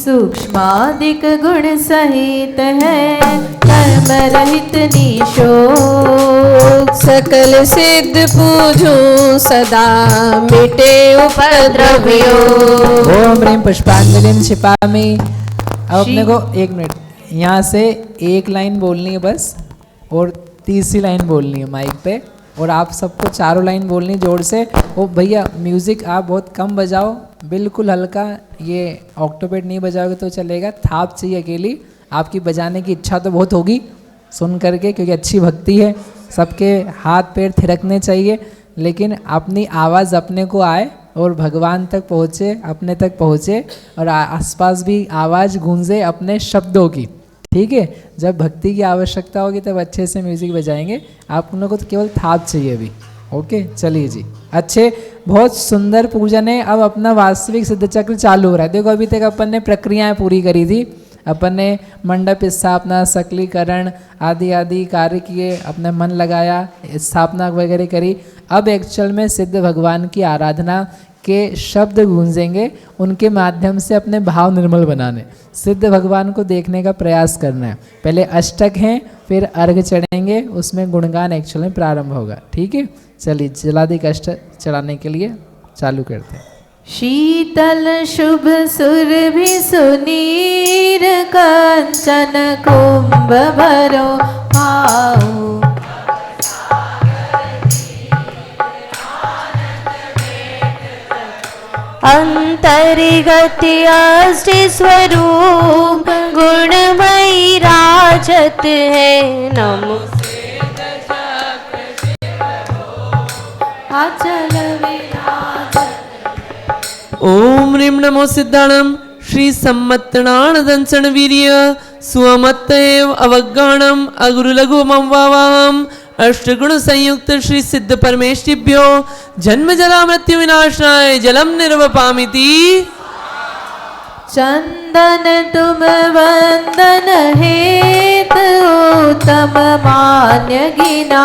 सूक्ष्मादिक गुण सहित है कर्म रहित निशो। सकल सिद्ध पूजो सदा मिटे उपद्रव्यो। ओम ह्रीम पुष्पांजलिम क्षिपामि। अब अपने को 1 मिनट यहाँ से एक लाइन बोलनी है बस और तीसरी लाइन बोलनी है माइक पे, और आप सबको चारों लाइन बोलनी है जोर से। ओ भैया म्यूज़िक आप बहुत कम बजाओ, बिल्कुल हल्का, ये ऑक्टोपेड नहीं बजाओगे तो चलेगा, थाप चाहिए अकेली। आपकी बजाने की इच्छा तो बहुत होगी सुन करके, क्योंकि अच्छी भक्ति है, सबके हाथ पैर थिरकने चाहिए, लेकिन अपनी आवाज़ अपने को आए और भगवान तक पहुँचे, अपने तक पहुँचे, और आसपास भी आवाज़ गूंजे अपने शब्दों की। ठीक है, जब भक्ति की आवश्यकता होगी तब अच्छे से म्यूज़िक बजाएंगे। आप लोगों को तो केवल थाप चाहिए अभी। ओके, चलिए जी। अच्छे, बहुत सुंदर पूजन है। अब अपना वास्तविक सिद्ध चक्र चालू हो रहा है। देखो अभी तक अपन ने प्रक्रियाएं पूरी करी थी, अपन ने मंडप स्थापना, सकलीकरण आदि आदि कार्य किए, अपने मन लगाया, स्थापना वगैरह करी। अब एक्चुअल में सिद्ध भगवान की आराधना के शब्द गूंजेंगे, उनके माध्यम से अपने भाव निर्मल बनाने, सिद्ध भगवान को देखने का प्रयास करना है। पहले अष्टक हैं, फिर अर्घ चढ़ेंगे, उसमें गुणगान एक्चुअल में प्रारंभ होगा। ठीक है, चलिए जलाधिक अष्टक चढ़ाने के लिए चालू करते हैं। शीतल शुभ सुरभि सुनीर कंचन कुंभ भरो पाऊ, अंतर्गत अष्ट स्वरूप गुणमयी राजत है नमो। अचल विराज। ओम ह्रीं नमो सिद्धाणम श्री सम्मत्तनान दंसन वीर्य स्वमत्त एव अवज्ञानम अगुरु लघु ममवावाहम अष्टगुण संयुक्त श्री सिद्ध परमेष्टिभ्यो जन्म जरा मृत्यु विनाशाय जलम निर्वपामिति। चंदन तुम वंदन हेत उत्तम मान्य गिना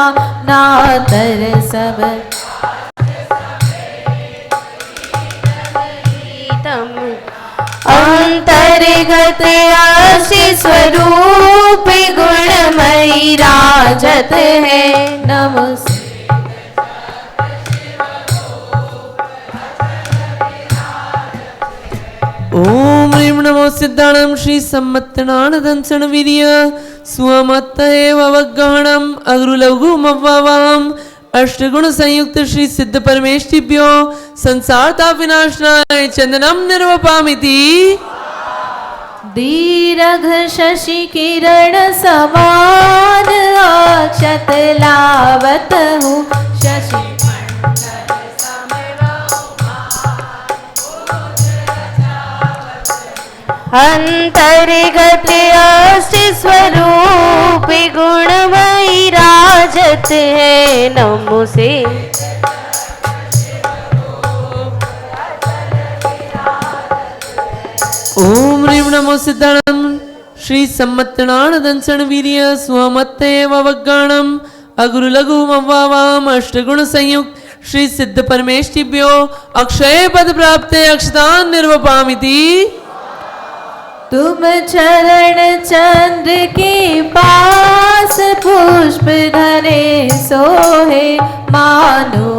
नातर सब, अंतर्गत आशि स्वरूप गुणमयी राजत है नमस्ते। ओम ह्रीं नमो सिद्धाणम श्री सम्मत्तनान दंसन वीर्य स्वमत्त एव अवज्ञानम अगुरु लघु ममवावाहम अष्टगुण संयुक्त श्री सिद्ध परमेष्टिभ्यो संसार ताप विनाशनाय चंदनम निर्वपामिति। दीर्घ शशि किरण समान अक्षत लावत हूँ शशि, अंतर्गत अष्ट स्वरूप गुणमयी राजत है नमो से। ओम ह्रीं नमो सिद्धाणम श्री सम्मत्तनान दंसन वीर्य स्वमत्त एव अवज्ञानम अगुरु लघु ममवावाहम अष्टगुण संयुक्त श्री सिद्ध परमेष्टिभ्यो अक्षय पद प्राप्ते अक्षतान निर्वपामिति। तुम चरण चंद्र के पास पुष्प धरे सोहे मानो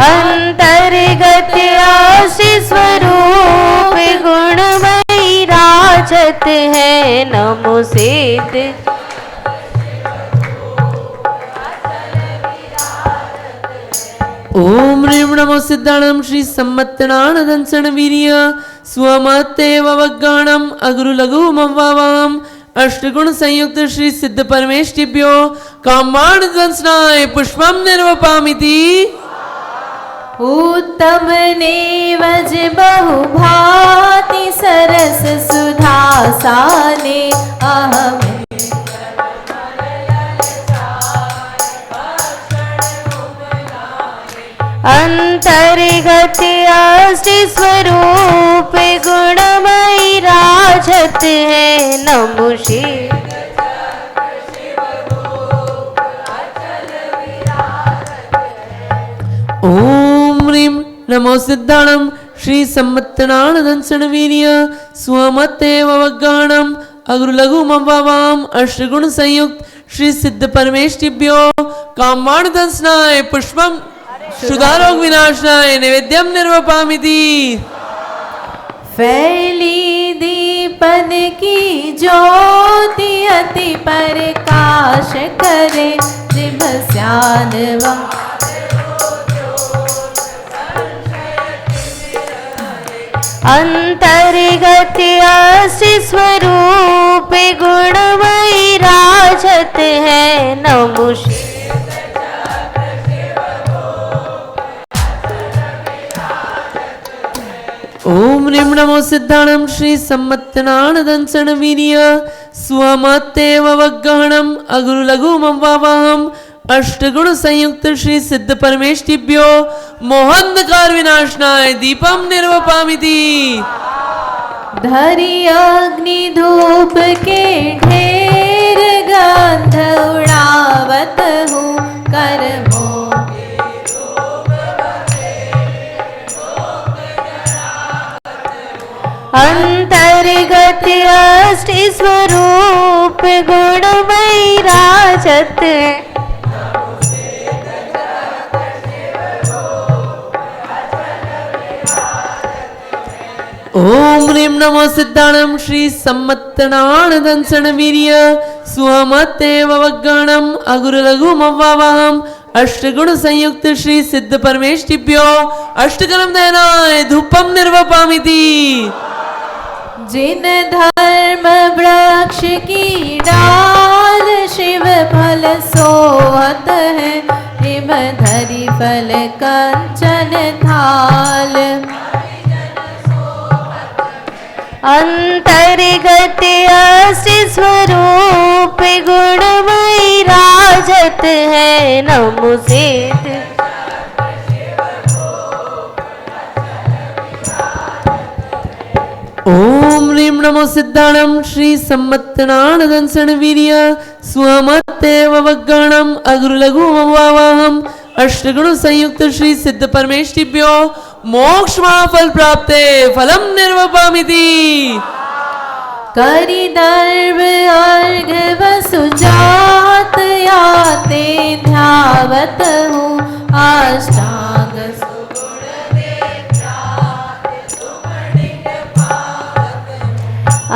अंतर्गत आशि स्वरूप गुणमयी राजत है नमो सिद्ध। ओम ह्रीं नमो सिद्धाणम श्री सम्मत्तनान दंसन वीर्य स्वमत्त एव अवज्ञानम अगुरु लघु ममवावाहम अष्टगुण संयुक्त श्री सिद्ध परमेष्टिभ्यो कामान् दंसनाय पुष्पम निर्वपामिति। उत्तम नेवज बहुभाति सरस सुधासाने अहम, अंतर्गत अष्ट स्वरूप गुणमयी राजत है नमो शिव। ओम ह्रीं नमो सिद्धाणम श्री सम्मत्तनान दंसन वीर्य स्वमत्त एव अवज्ञानम अगुरु लघु ममवावाहम अष्टगुण संयुक्त श्री सिद्ध परमेष्टिभ्यो कामान् दंसनाय पुष्पम क्षुधारोग विनाशनाय नैवेद्यम निर्वपामिति। फैली दीपन की ज्योति अति प्रकाश करे जिभ स्यान अंतर्गत अष्ट स्वरूप गुणमयी राजत है नमो ओम ह्रीं नमो सिद्धाणं श्री सम्मत्तनानदंसन वीर्य स्वमत्तेव वग्गहणम् अगुरु लघु मवावहम् अष्टगुण संयुक्त श्री सिद्ध परमेष्टिभ्यो मोहांधकार विनाशनाय दीपम निर्वपामिति। धरि अग्नि धूप के ढेर गंध उड़ावत हूँ कर्मों अंतर्गत अष्ट स्वरूप गुणमयी राजत ओम ह्रीं नमो सिद्धाणं श्री सम्मत्तनानदंसन वीर्य स्वमत्तेव वग्गहणम् अगुरु लघु मवावहम् अष्टगुण संयुक्त श्री सिद्ध परमेष्टिभ्यो अष्टकर्म दहनाय धूपम निर्वपामिति। जिन धर्म वृक्ष की डाल शिव फल सोहत है हिम धरि फल कंचन थाल अंतर्गत अष्ट स्वरूप गुणमयी राजत है नमो सिद्ध ओम ह्रीं नमो सिद्धाणं श्री सम्मत्तनानदंसन वीर्य स्वमत्तेव वग्गहणम् अगुरु लघु मवावहम् अष्टगुण संयुक्त श्री सिद्ध परमेष्टिभ्यो मोक्ष महाफल प्राप्ते फलम निर्वपामिति। करि दर्भ अर्घ वसुजात याते ध्यावत हूँ अष्टांग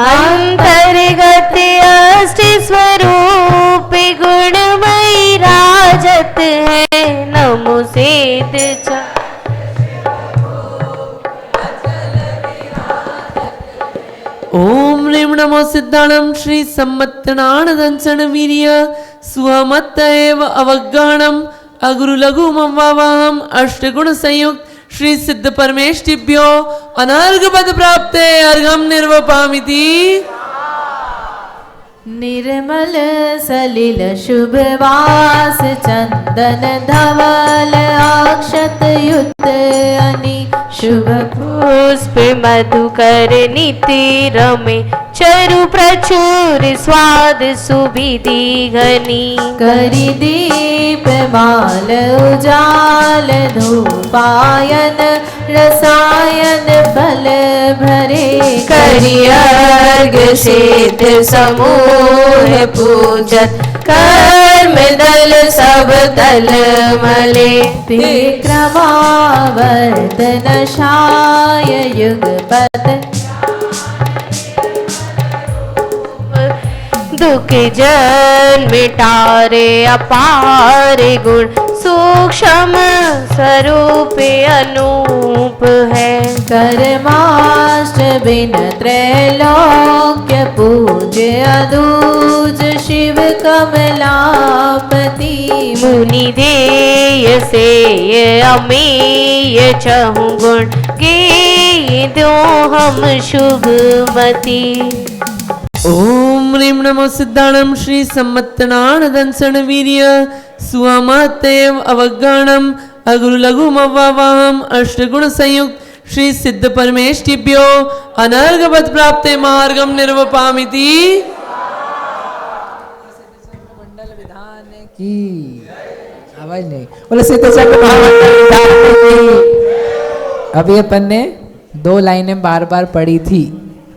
अंतर्गत अष्ट स्वरूप गुणमयी राजत है नमो सिद्ध ओम ह्रीं नमो सिद्धाणं श्री सम्मत्तनानदंसन वीर्य स्वमत्तेव अवग्गहणम् अगुरु लघु मवावहम् अष्टगुण संयुक्त श्री सिद्ध परमेष्टिभ्यो अनर्घ पद प्राप्ते अर्घम निर्वपामिति। निर्मल सलिल शुभ वास चंदन धवल अक्षत युक्त अनि शुभ पुष्प मधुकर नीति रमे चरु प्रचुर स्वाद सुविधि घनी करि दीप माल उजाल धूपायन रसायन फल भरे करि अर्घ सिद्ध समूह पूजत कर्म दल सब तल मले विक्रमावर्तन शाय युगपत दुख जन मिटारे अपार गुण सूक्ष्म स्वरूप अनूप है कर्माष्ट बिन त्रैलोक्य पूज्य अदूज शिव कमलापति मुनि देय से अमेय चहु गुण गे दो हम शुभ मति ओम ह्रीं नमो सिद्धाणं श्री सम्मत्तनानदंसन वीर्य स्वमत्तेव अवग्गहणम् अगुरु लघु मवावहम् अष्टगुण संयुक्त श्री सिद्ध परमेष्टिभ्यो अनर्घ पद प्राप्ते मार्गम निर्वपामिति। मंडल विधान की आवाज नहीं बोले सिद्ध चक्र महामंडल विधान की। अभी अपन ने 2 लाइनें बार बार पढ़ी थी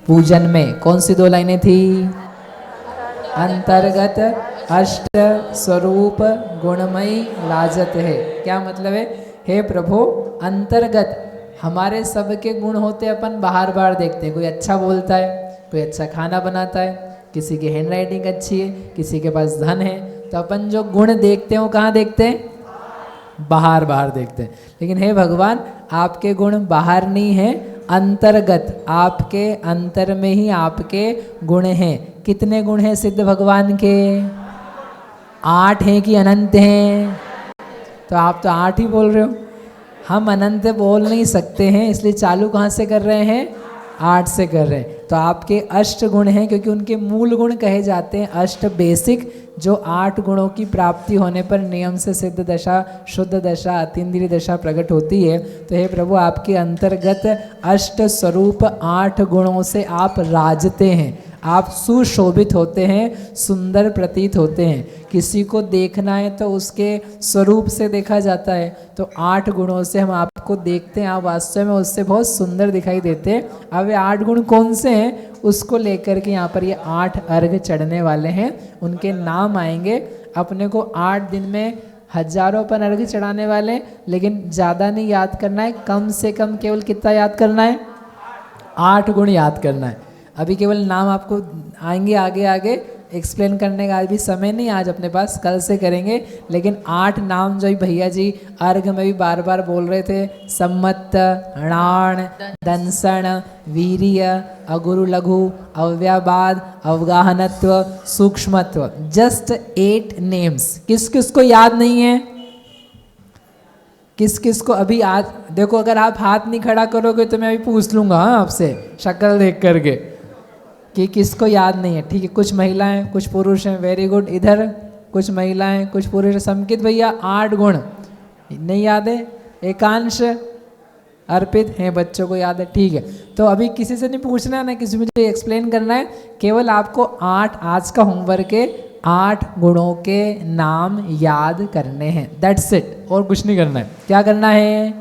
पूजन में। कौन सी 2 लाइनें थी? अंतर्गत अष्ट स्वरूप गुणमयी राजत है। क्या मतलब है? हे प्रभु अंतर्गत हमारे सबके गुण होते अपन बाहर बाहर देखते हैं, कोई अच्छा बोलता है, कोई अच्छा खाना बनाता है, किसी की हैंड राइटिंग अच्छी है, किसी के पास धन है, तो अपन जो गुण देखते हैं वो कहाँ देखते हैं? बाहर बाहर देखते हैं। लेकिन हे भगवान आपके गुण बाहर नहीं है, अंतर्गत आपके अंतर में ही आपके गुण हैं। कितने गुण हैं सिद्ध भगवान के? 8 हैं कि अनंत हैं? तो आप तो 8 ही बोल रहे हो, हम अनंत बोल नहीं सकते हैं, इसलिए चालू कहाँ से कर रहे हैं? 8 से कर रहे हैं। तो आपके अष्ट गुण हैं, क्योंकि उनके मूल गुण कहे जाते हैं अष्ट बेसिक, जो 8 गुणों की प्राप्ति होने पर नियम से सिद्ध दशा, शुद्ध दशा, अतीन्द्रिय दशा प्रकट होती है। तो हे प्रभु आपके अंतर्गत अष्ट स्वरूप 8 गुणों से आप राजते हैं, आप सुशोभित होते हैं, सुंदर प्रतीत होते हैं। किसी को देखना है तो उसके स्वरूप से देखा जाता है, तो 8 गुणों से हम आपको देखते हैं, आप वास्तव में उससे बहुत सुंदर दिखाई देते हैं। अब ये 8 गुण कौन से हैं उसको लेकर के यहाँ पर ये 8 अर्घ चढ़ने वाले हैं, उनके नाम आएंगे। अपने को 8 दिन में हजारों अपन अर्घ चढ़ाने वाले हैं, लेकिन ज़्यादा नहीं याद करना है, कम से कम केवल कितना याद करना है? 8 गुण याद करना है। अभी केवल नाम आपको आएंगे, आगे आगे एक्सप्लेन करने का आज भी समय नहीं, आज अपने पास, कल से करेंगे। लेकिन 8 नाम जो भैया जी अर्घ में भी बार बार बोल रहे थे, सम्मत, णाण, दंसण, वीर्य, अगुरु लघु, अव्याबाद, अवगाहनत्व, सूक्ष्मत्व, जस्ट 8 नेम्स। किस किस को याद नहीं है? किस किस को अभी आज देखो, अगर आप हाथ नहीं खड़ा करोगे तो मैं अभी पूछ लूँगा आपसे शक्ल देख करके कि किसको याद नहीं है। ठीक है, कुछ महिलाएं कुछ पुरुष हैं, वेरी गुड। इधर कुछ महिलाएं कुछ पुरुष। संकित भैया 8 गुण नहीं याद है? एकांश अर्पित हैं, बच्चों को याद है, ठीक है। तो अभी किसी से नहीं पूछना है ना, किसी मुझे एक्सप्लेन करना है, केवल आपको 8 आज का होमवर्क है, 8 गुणों के नाम याद करने हैं, दैट्स इट, और कुछ नहीं करना है। क्या करना है?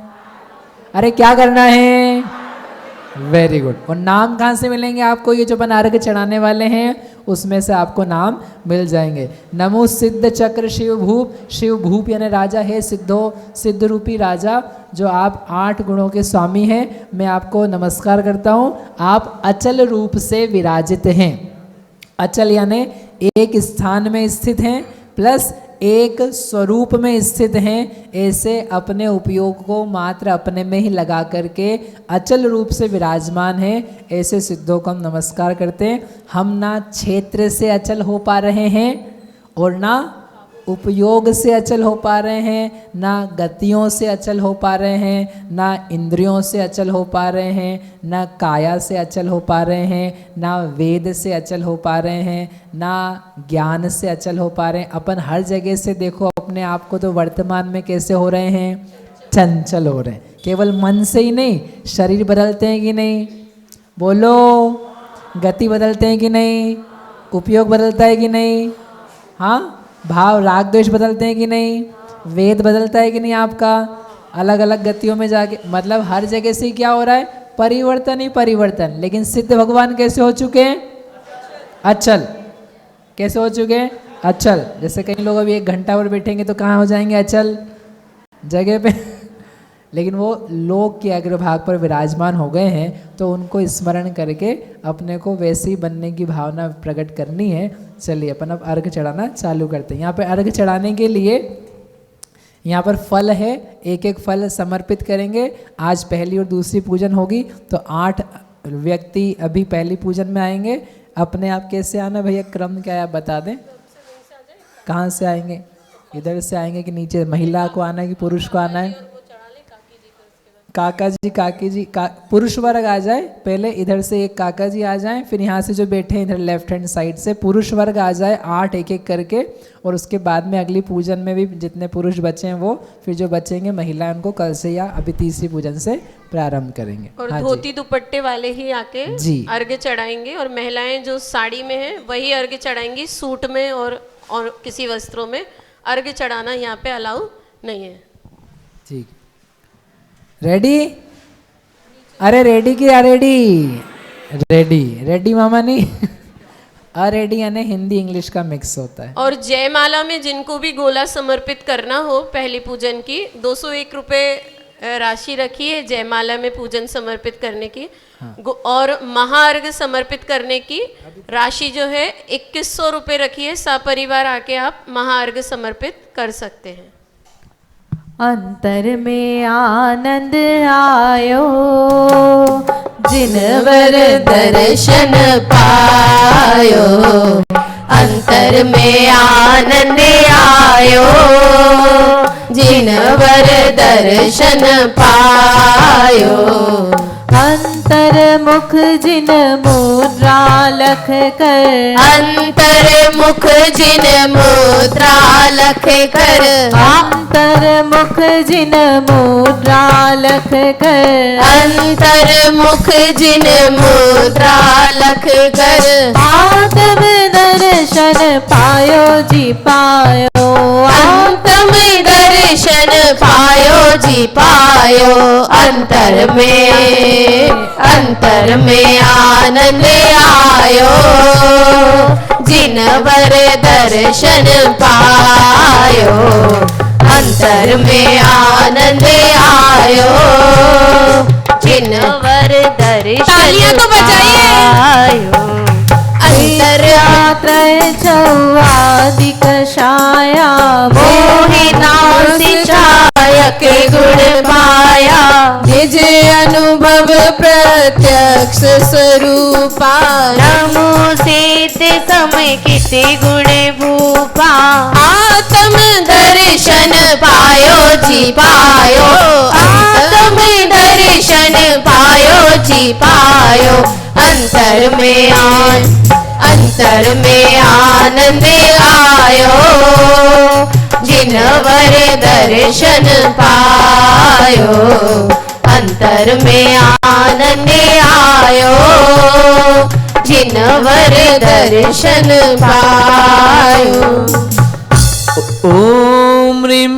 अरे क्या करना है? Very good. और नाम कहाँ से मिलेंगे आपको? ये जो अपन अर्घ चढ़ाने वाले हैं उसमें से आपको नाम मिल जाएंगे। नमो सिद्ध चक्र शिव भूप, शिव भूप यानी राजा है, सिद्धो सिद्ध रूपी राजा, जो आप 8 गुणों के स्वामी हैं, मैं आपको नमस्कार करता हूँ। आप अचल रूप से विराजित हैं। अचल यानी एक स्थान में स्थित हैं, प्लस एक स्वरूप में स्थित हैं। ऐसे अपने उपयोग को मात्र अपने में ही लगा करके अचल रूप से विराजमान हैं, ऐसे सिद्धों को हम नमस्कार करते हैं। हम ना क्षेत्र से अचल हो पा रहे हैं और ना उपयोग से अचल हो पा रहे हैं, ना गतियों से अचल हो पा रहे हैं, ना इंद्रियों से अचल हो पा रहे हैं, ना काया से अचल हो पा रहे हैं, ना वेद से अचल हो पा रहे हैं, ना ज्ञान से अचल हो पा रहे हैं। अपन हर जगह से देखो अपने आप को, तो वर्तमान में कैसे हो रहे हैं? चंचल हो रहे हैं। केवल मन से ही नहीं, शरीर बदलते हैं कि नहीं? बोलो, गति बदलते हैं कि नहीं? उपयोग बदलता है कि नहीं? हाँ, भाव राग द्वेष बदलते हैं कि नहीं? वेद बदलता है कि नहीं आपका? अलग अलग गतियों में जाके, मतलब हर जगह से क्या हो रहा है? परिवर्तन ही परिवर्तन। लेकिन सिद्ध भगवान कैसे हो चुके हैं? अचल। कैसे हो चुके हैं? अचल। जैसे कई लोग अभी 1 घंटा और बैठेंगे तो कहाँ हो जाएंगे? अचल जगह पे। लेकिन वो लोक के अग्रभाग पर विराजमान हो गए हैं, तो उनको स्मरण करके अपने को वैसे ही बनने की भावना प्रकट करनी है। चलिए अपन अब अर्घ चढ़ाना चालू करते हैं। यहाँ पे अर्घ चढ़ाने के लिए यहाँ पर फल है, एक एक फल समर्पित करेंगे। आज पहली और दूसरी पूजन होगी, तो 8 व्यक्ति अभी पहली पूजन में आएंगे। अपने आप कैसे आना भैया, क्रम क्या है आप बता दें? कहाँ से आएंगे? इधर से आएंगे कि नीचे महिला को आना है कि पुरुष को आना है? काका जी, काकी जी, पुरुष वर्ग आ जाए पहले, इधर से एक काका जी आ जाएं, फिर यहाँ से जो बैठे हैं इधर लेफ्ट हैंड साइड से पुरुष वर्ग आ जाए, 8 एक एक करके। और उसके बाद में अगली पूजन में भी जितने पुरुष बचे हैं वो, फिर जो बचेंगे महिलाएं उनको कल से या अभी तीसरी पूजन से प्रारंभ करेंगे। और हाँ धोती दुपट्टे वाले ही आके जी अर्घ चढ़ाएंगे, और महिलाएं जो साड़ी में हैं वही अर्घ चढ़ाएंगी, सूट में और किसी वस्त्रों में अर्घ चढ़ाना यहाँ पे अलाउ नहीं है। ठीक, रेडी? अरे रेडी किया? रेडी रेडी रेडी मामा नहीं। अरेडी यानी हिंदी इंग्लिश का मिक्स होता है। और जयमाला में जिनको भी गोला समर्पित करना हो पहली पूजन की 201 रुपये राशि रखी है जयमाला में पूजन समर्पित करने की। और महाअर्घ समर्पित करने की राशि जो है 2100 रुपये रखी है। सपरिवार आके आप महाअर्घ समर्पित कर सकते हैं। अंतर में आनंद आयो जिनवर दर्शन पायो, अंतर में आनंद आयो जिनवर दर्शन पायो। अंतर मुख जिन मुद्रा लख कर, अंतर मुख जिन मुद्रा लख कर, अंतर मुख जिन मुद्रा लख कर, अंतर मुख जिन मुद्रा लख कर, आत्म दर्शन पायो जी पायो, अंतम दर्शन पायो जी पायो। अंतर में आनंद आयो जिनवर दर्शन पायो, अंतर में आनंद आयो जिनवर दर्शन पायो। अंतर त्रय चौवादिक छाया मोहिनासी छाया के गुण पाया, निज अनुभव प्रत्यक्ष स्वरूपा, नमो सिद्ध समय किते गुण भूपा, आत्म दर्शन पायो जी पायो, आत्म दर्शन पायो जी पायो। अंतर में आनंद आयो जिनवर दर्शन पायो, अंतर में आनंद आयो जिनवर दर्शन पायो। ओम ह्रीं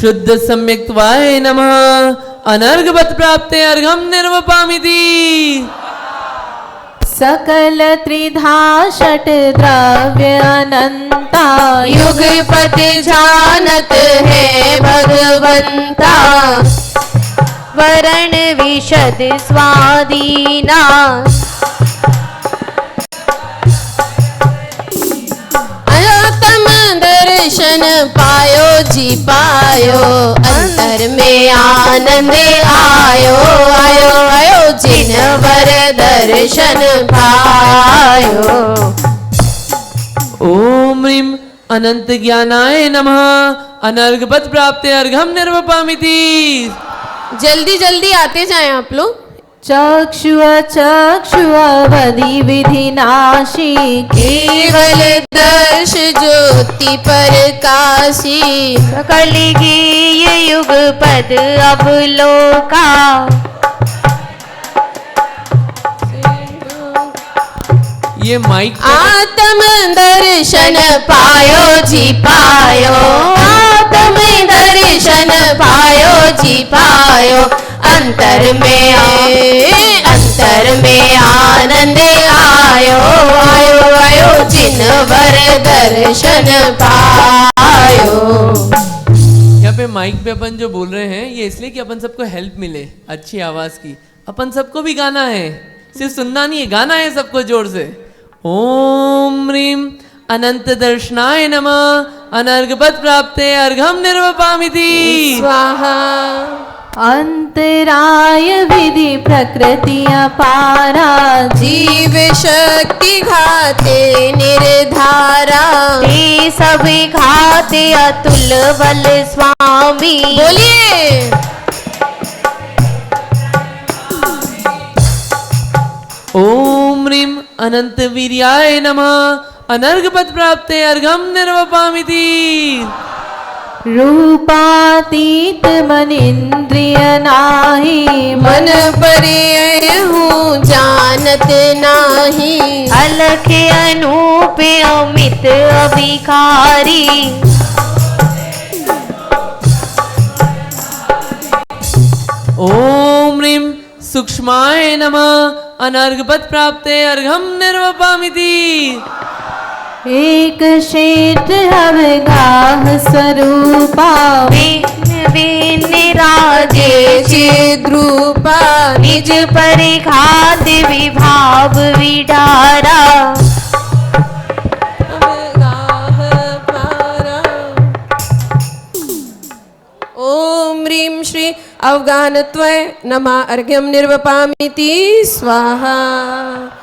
शुद्ध सम्यक्त्वाय नमः। अनर्घवत् प्राप्ते अर्घं निर्वपामिति। सकल त्रिधा षट द्रव्य अनंता, युगपति जानत है भगवंता, वरण विशद स्वादीना, आत्म दर्शन पायो जी पायो, अंतर में आनंद आयो आयो आयो जिनवर दर्शन पायो। ओम ह्रीं अनंत ज्ञानाय नमः। अनर्घवत् प्राप्ते अर्घं निर्वपामिति। जल्दी जल्दी आते जाएं आप लोग। चक्षुअ चक्षुअवधि विधिनाशी, केवल दर्श ज्योति प्रकाशी, कलिगीय युग पद अवलोका, ये माइक आत्म दर्शन पायो जी पायो, आत्म दर्शन पायो जी पायो। अंतर में आनंद आयो आयो आयो जिनवर दर्शन पायो। यहाँ पे माइक पे अपन जो बोल रहे हैं ये इसलिए कि अपन सबको हेल्प मिले अच्छी आवाज की। अपन सबको भी गाना है, सिर्फ सुनना नहीं है, गाना है सबको जोर से। ओम ह्रीं अनंत दर्शनाय नमः। अनर्घवत् प्राप्ते अर्घं निर्वपामिति। स्वाहा। अंतराय विधि प्रकृति अपारा, जीव शक्ति घाते निर्धारा, ते सभी घाते अतुल बल स्वामी। बोलिए ओम ह्रीं अनंत वीर्याय नमः। अनर्घवत् प्राप्ते अर्घं निर्वपामिति। रूपातीत मन इंद्रिय नाही, मन परे हूँ जानत नाही, अलख अनूप अमित अभिकारी, ओम ह्रीं सूक्ष्माय नमः। अनर्घवत् प्राप्ते अर्घं निर्वपामिति। एक क्षेत्र अवगाह स्वरूपा विराजे चिद्रूपा निज परिघात विभाव विडारा ओम ह्रीं श्री अवगानत्वय नमः अर्घ्यम निर्वपामिति स्वाहा।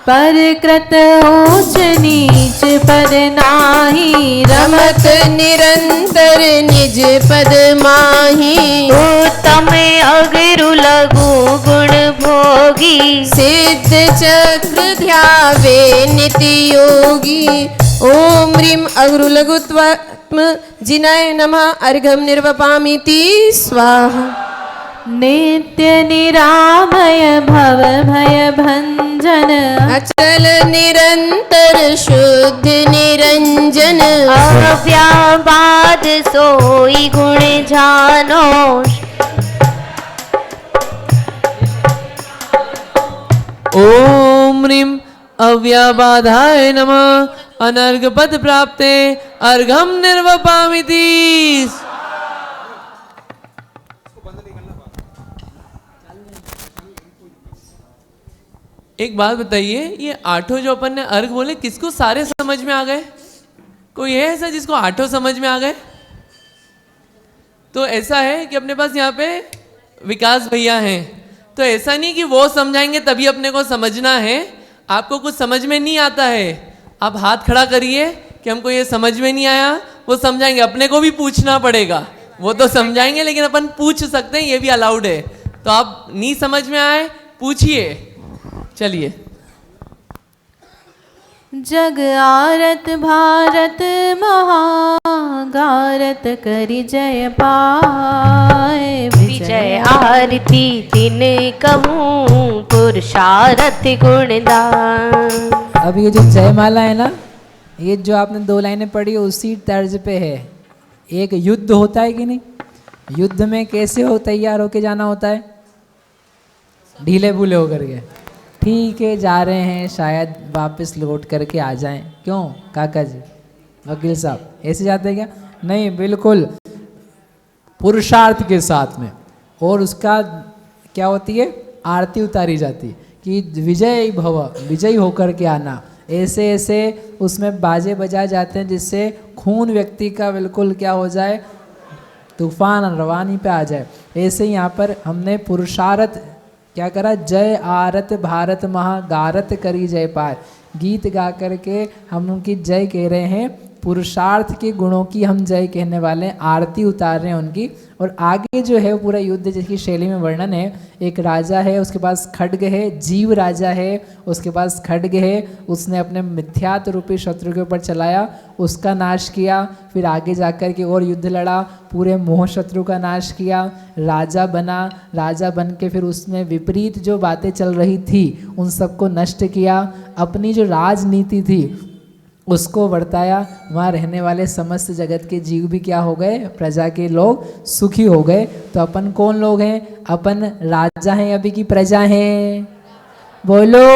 परकृत ऊंच नीच पद नाही रमत निरंतर निज पद माही उत्तम अगरु लघु गुण भोगी सिद्ध चक्र ध्यावे नित्य योगी। ओम ह्रीं अगरु लघुत्वात्म जिनाय नमः अर्घ्यम निर्वपामिति स्वाहा। नित्य निरामय भव भय भंजन अचल निरंतर शुद्ध निरंजन अव्याबाद सोई गुण जानो ओम ह्रीं अव्याबाधाय नमः अनर्घ पद प्राप्ते अर्घम निर्वपामिति। एक बात बताइए, ये आठों जो अपन ने अर्घ बोले किसको सारे समझ में आ गए? कोई है ऐसा जिसको आठों समझ में आ गए? तो ऐसा है कि अपने पास यहाँ पे विकास भैया हैं, तो ऐसा नहीं कि वो समझाएंगे तभी अपने को समझना है। आपको कुछ समझ में नहीं आता है, आप हाथ खड़ा करिए कि हमको ये समझ में नहीं आया, वो समझाएंगे। अपने को भी पूछना पड़ेगा, वो तो समझाएंगे लेकिन अपन पूछ सकते हैं, ये भी अलाउड है। तो आप नहीं समझ में आए पूछिए। चलिए। जग आरत भारत महागारत करि जय पाए विजय आरती तिन कहूँ पुरुषारथ गुणदान। अब ये जो जयमाला है ना, ये जो आपने 2 लाइनें पढ़ी उसी तर्ज पे है। एक युद्ध होता है कि नहीं, युद्ध में कैसे हो तैयार होके जाना होता है, ढीले भूले होकर के। ठीक है, जा रहे हैं, शायद वापस लौट करके आ जाएं। क्यों काका जी, वकील साहब, ऐसे जाते हैं क्या? नहीं, बिल्कुल पुरुषार्थ के साथ में। और उसका क्या होती है, आरती उतारी जाती है कि विजय भव, विजयी होकर के आना। ऐसे ऐसे उसमें बाजे बजाए जाते हैं जिससे खून व्यक्ति का बिल्कुल क्या हो जाए, तूफान रवानी पे आ जाए। ऐसे यहाँ पर हमने पुरुषार्थ क्या करा, जय आरत भारत महागारत करी जय पार, गीत गा करके हम उनकी जय कह रहे हैं। पुरुषार्थ के गुणों की हम जय कहने वाले हैं, आरती उतार रहे हैं उनकी। और आगे जो है पूरा युद्ध जिसकी शैली में वर्णन है, एक राजा है, उसके पास खड्ग है, जीव राजा है, उसके पास खड्ग है, उसने अपने मिथ्यात्व रूपी शत्रु के ऊपर चलाया, उसका नाश किया। फिर आगे जाकर के और युद्ध लड़ा, पूरे मोह शत्रु का नाश किया, राजा बना, राजा बन के फिर उसमें विपरीत जो बातें चल रही थी उन सबको नष्ट किया। अपनी जो राजनीति थी उसको वर्ताया, वहाँ रहने वाले समस्त जगत के जीव भी क्या हो गए, प्रजा के लोग सुखी हो गए। तो अपन कौन लोग हैं, अपन राजा हैं अभी की प्रजा हैं? बोलो,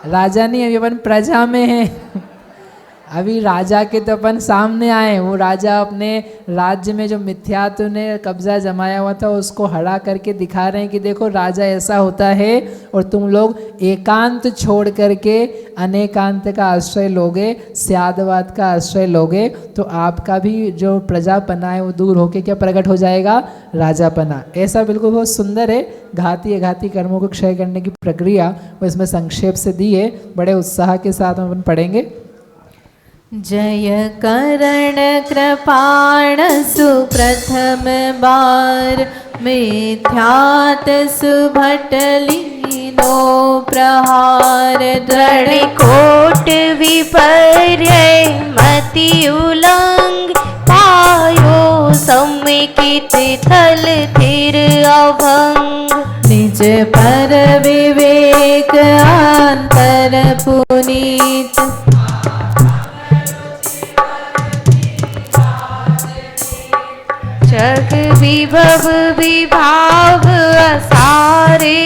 राजा नहीं, अभी अपन प्रजा में हैं। अभी राजा के तो अपन सामने आए, वो राजा अपने राज्य में जो मिथ्यात्व ने कब्जा जमाया हुआ था उसको हरा करके दिखा रहे हैं कि देखो राजा ऐसा होता है, और तुम लोग एकांत छोड़ करके अनेकांत का आश्रय लोगे, स्यादवाद का आश्रय लोगे, तो आपका भी जो प्रजापना है वो दूर होके क्या प्रकट हो जाएगा, राजापना। ऐसा बिल्कुल बहुत सुंदर है, घाती अघाती कर्मों को क्षय करने की प्रक्रिया वो इसमें संक्षेप से दी है, बड़े उत्साह के साथ हम अपन पढ़ेंगे। जय करण कृपाण सुप्रथम बार, मिथ्यात सुभटलीनो प्रहार, दृढ़ कोट विपर्य मति उलंग, पायो समेकित थल थिर अभंग, निज पर विवेक अंतर पुनीत, जग विभव विभाव असारे,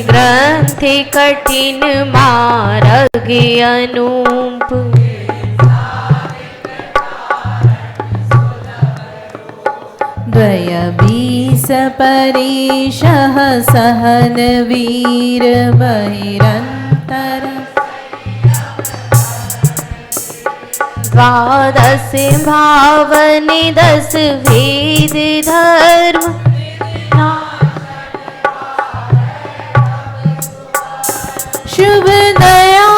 ग्रंथ कठिन मार्ग अनूप। द्वय बीस परीशः सहन वीर बहिरंतर। द्वादश भावन 10 वेद धर्म। शुभ दया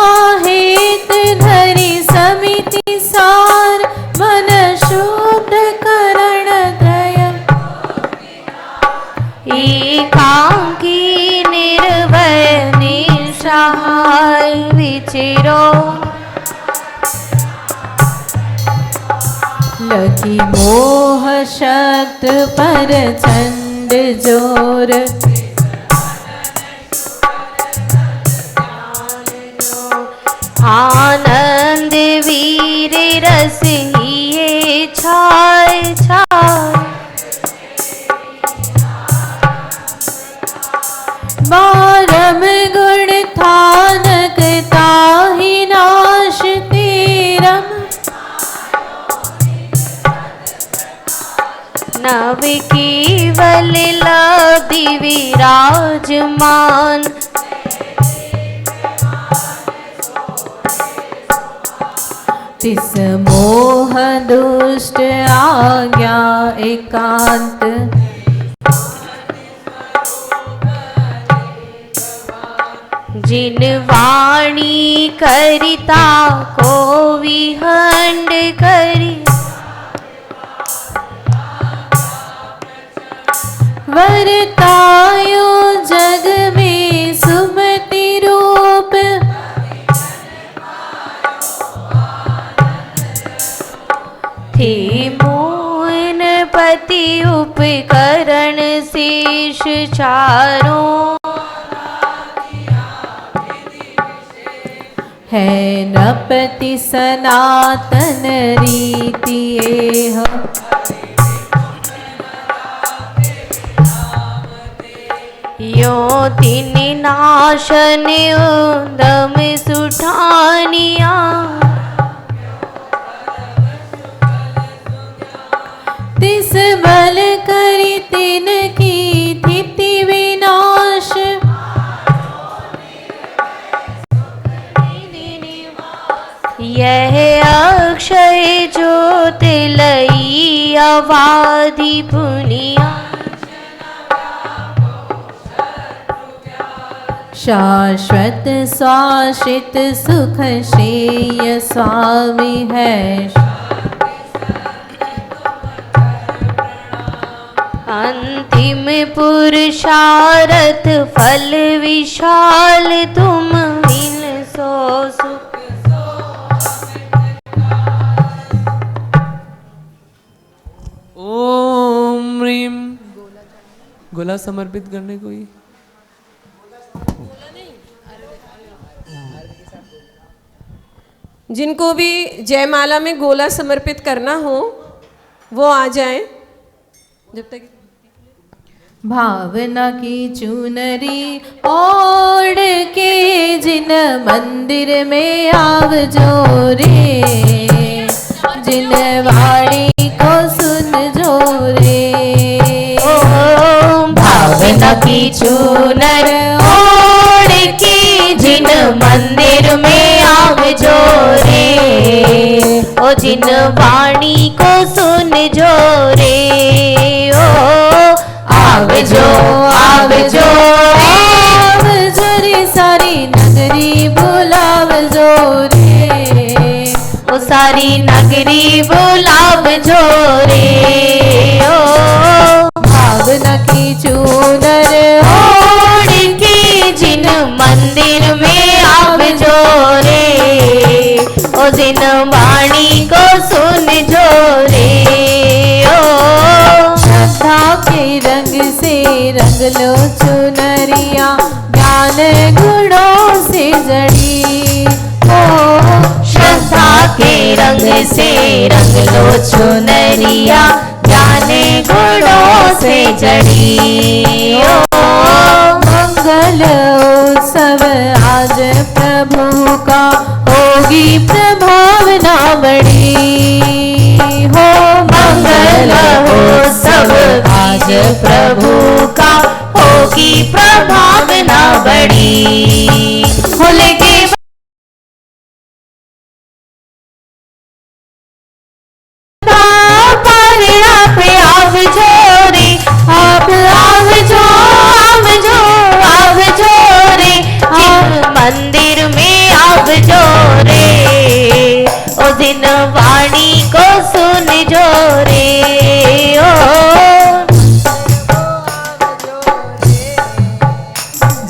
हेत धरि समिति सार। मन शुद्ध करण त्रय। एकांकी निर्भय निसहाय विचिरो। लखी मोह शक्त पर चंड जोर। आनंद वीर रस हिये छाय छाय। बारम गुण थानक ताहि नाश तीरम। नव केवल लब्धि विराजमान। तिस मोह दुष्ट आज्ञा एकांत। जिन वाणी करिता को विहंड करी। वरतायो जग में सुमति रूप। थे मोहन पति उपकरण शेष चारों। है नपति सनातन रीति एह। यो तीन नाशन उदम सुठानिया। तिस बल करि तिन की थिति विनाश। यह अक्षय ज्योत लई अवाधि पुनिया। शाश्वत शाश्वत सुख श्रेय स्वामी है। अंतिम पुरुषार्थ फल विशाल तुम बिन सो सुख। ओम ह्रीम। गोला समर्पित करने को ही जिनको भी जयमाला में गोला समर्पित करना हो वो आ जाएं। जब तक भावना की चुनरी ओढ़ के जिन मंदिर में आव जोरे। जिन वाणी को सुन जोरे। भावना की चूनर ओढ़ के जिन मंदिर में आव जोरे। ओ जिन वाणी को सुन जोरे। ओ आव जो आव जो आव जोरे सारी नगरी बुलाव जोरे। ओ सारी नगरी बुलाव जोरे। ओ भावना की चूनर ओढ़ के जिन मंदिर में आव जोरे। ओ जिन वाणी को सुन जोरे। ओ श्रद्धा के रंग से रंग लो चुनरिया। ज्ञान गुणों से जड़ी। ओ श्रद्धा के रंग से रंग लो चुनरिया। ज्ञान गुणों से जड़ी। ओ मंगल उत्सव आज प्रभु का होगी प्रभावना बड़ी हो। मंगल उत्सव आज प्रभु का होगी प्रभावना बड़ी। होले के मंदिर में आप जो रे ओ दिन वाणी को सुन जो रे ओ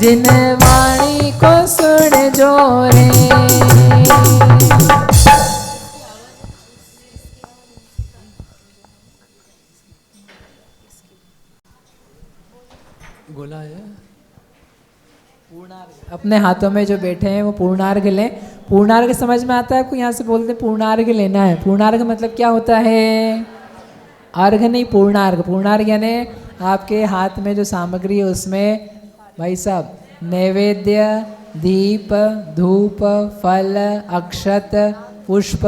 जिन वाणी को सुन जो रे। गोला है अपने हाथों में जो बैठे हैं वो पूर्णार्घ लें। पूर्णार्घ समझ में आता है आपको? यहाँ से बोलते हैं पूर्णार्घ लेना है। पूर्णार्घ मतलब क्या होता है? अर्घ नहीं, पूर्णार्घ। पूर्णार्घ यानी आपके हाथ में जो सामग्री है उसमें भाई साहब नैवेद्य, दीप, धूप, फल, अक्षत, पुष्प,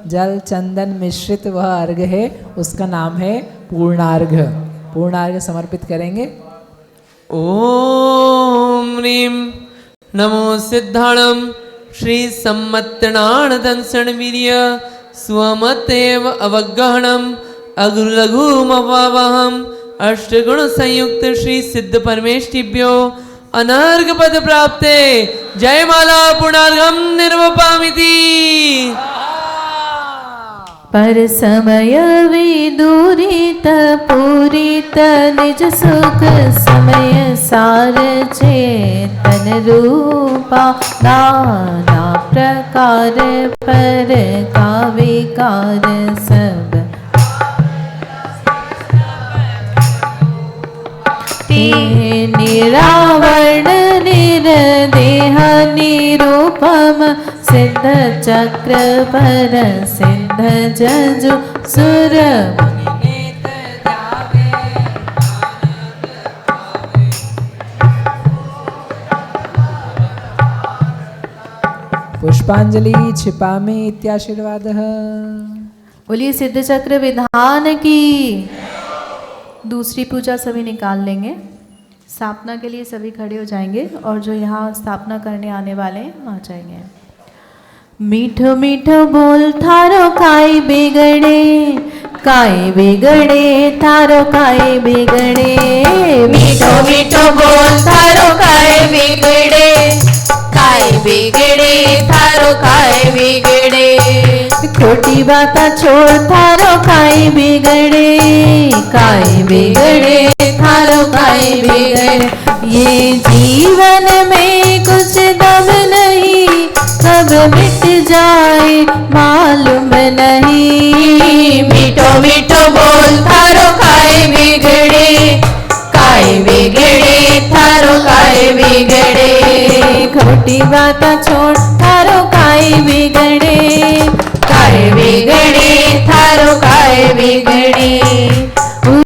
जल, चंदन मिश्रित वह अर्घ है, उसका नाम है पूर्णार्घ। पूर्णार्घ समर्पित करेंगे। ओम ह्रीं नमो सिद्धाणम श्री सम्मत्तनाण दंसण वीर्य स्वमतेव अवगहणम अगुलघुमवावहम अष्टगुण संयुक्त श्री सिद्ध परमेष्टिभ्यो अनर्घ पद प्राप्ते जयमाला पुनर्गम निर्वपामिति। पर समय विदूरित पूरित निज सुख समय सार चेतन रूपा नाना प्रकार पर का विकार सब निरावरण निर्देह निरूपम सिद्ध चक्र पर सिद्ध जजु सुर पुष्पांजलि क्षिपामि इत्याशीर्वादः। बोलिए सिद्ध चक्र विधान की। दूसरी पूजा सभी निकाल लेंगे। स्थापना के लिए सभी खड़े हो जाएंगे और जो यहाँ स्थापना करने आने वाले हैं आ जाएंगे। मीठो मीठो बोल थारो काई बिगड़े थारो काई बिगड़े। मीठो मीठो बोल थारो काय बिगड़े थारो काय बिगड़े। खोटी बाता छोड़ थारो काई बिगड़े थारो काई बिगड़े। ये जीवन में कुछ दम नहीं कब मिट जाए मालूम नहीं। मीठो मीठो बोल थारो काय बिगड़े थारो काय बिगड़े। खोटी बाता छोड़ थारो काई बिगड़े थारो काय बिगड़े।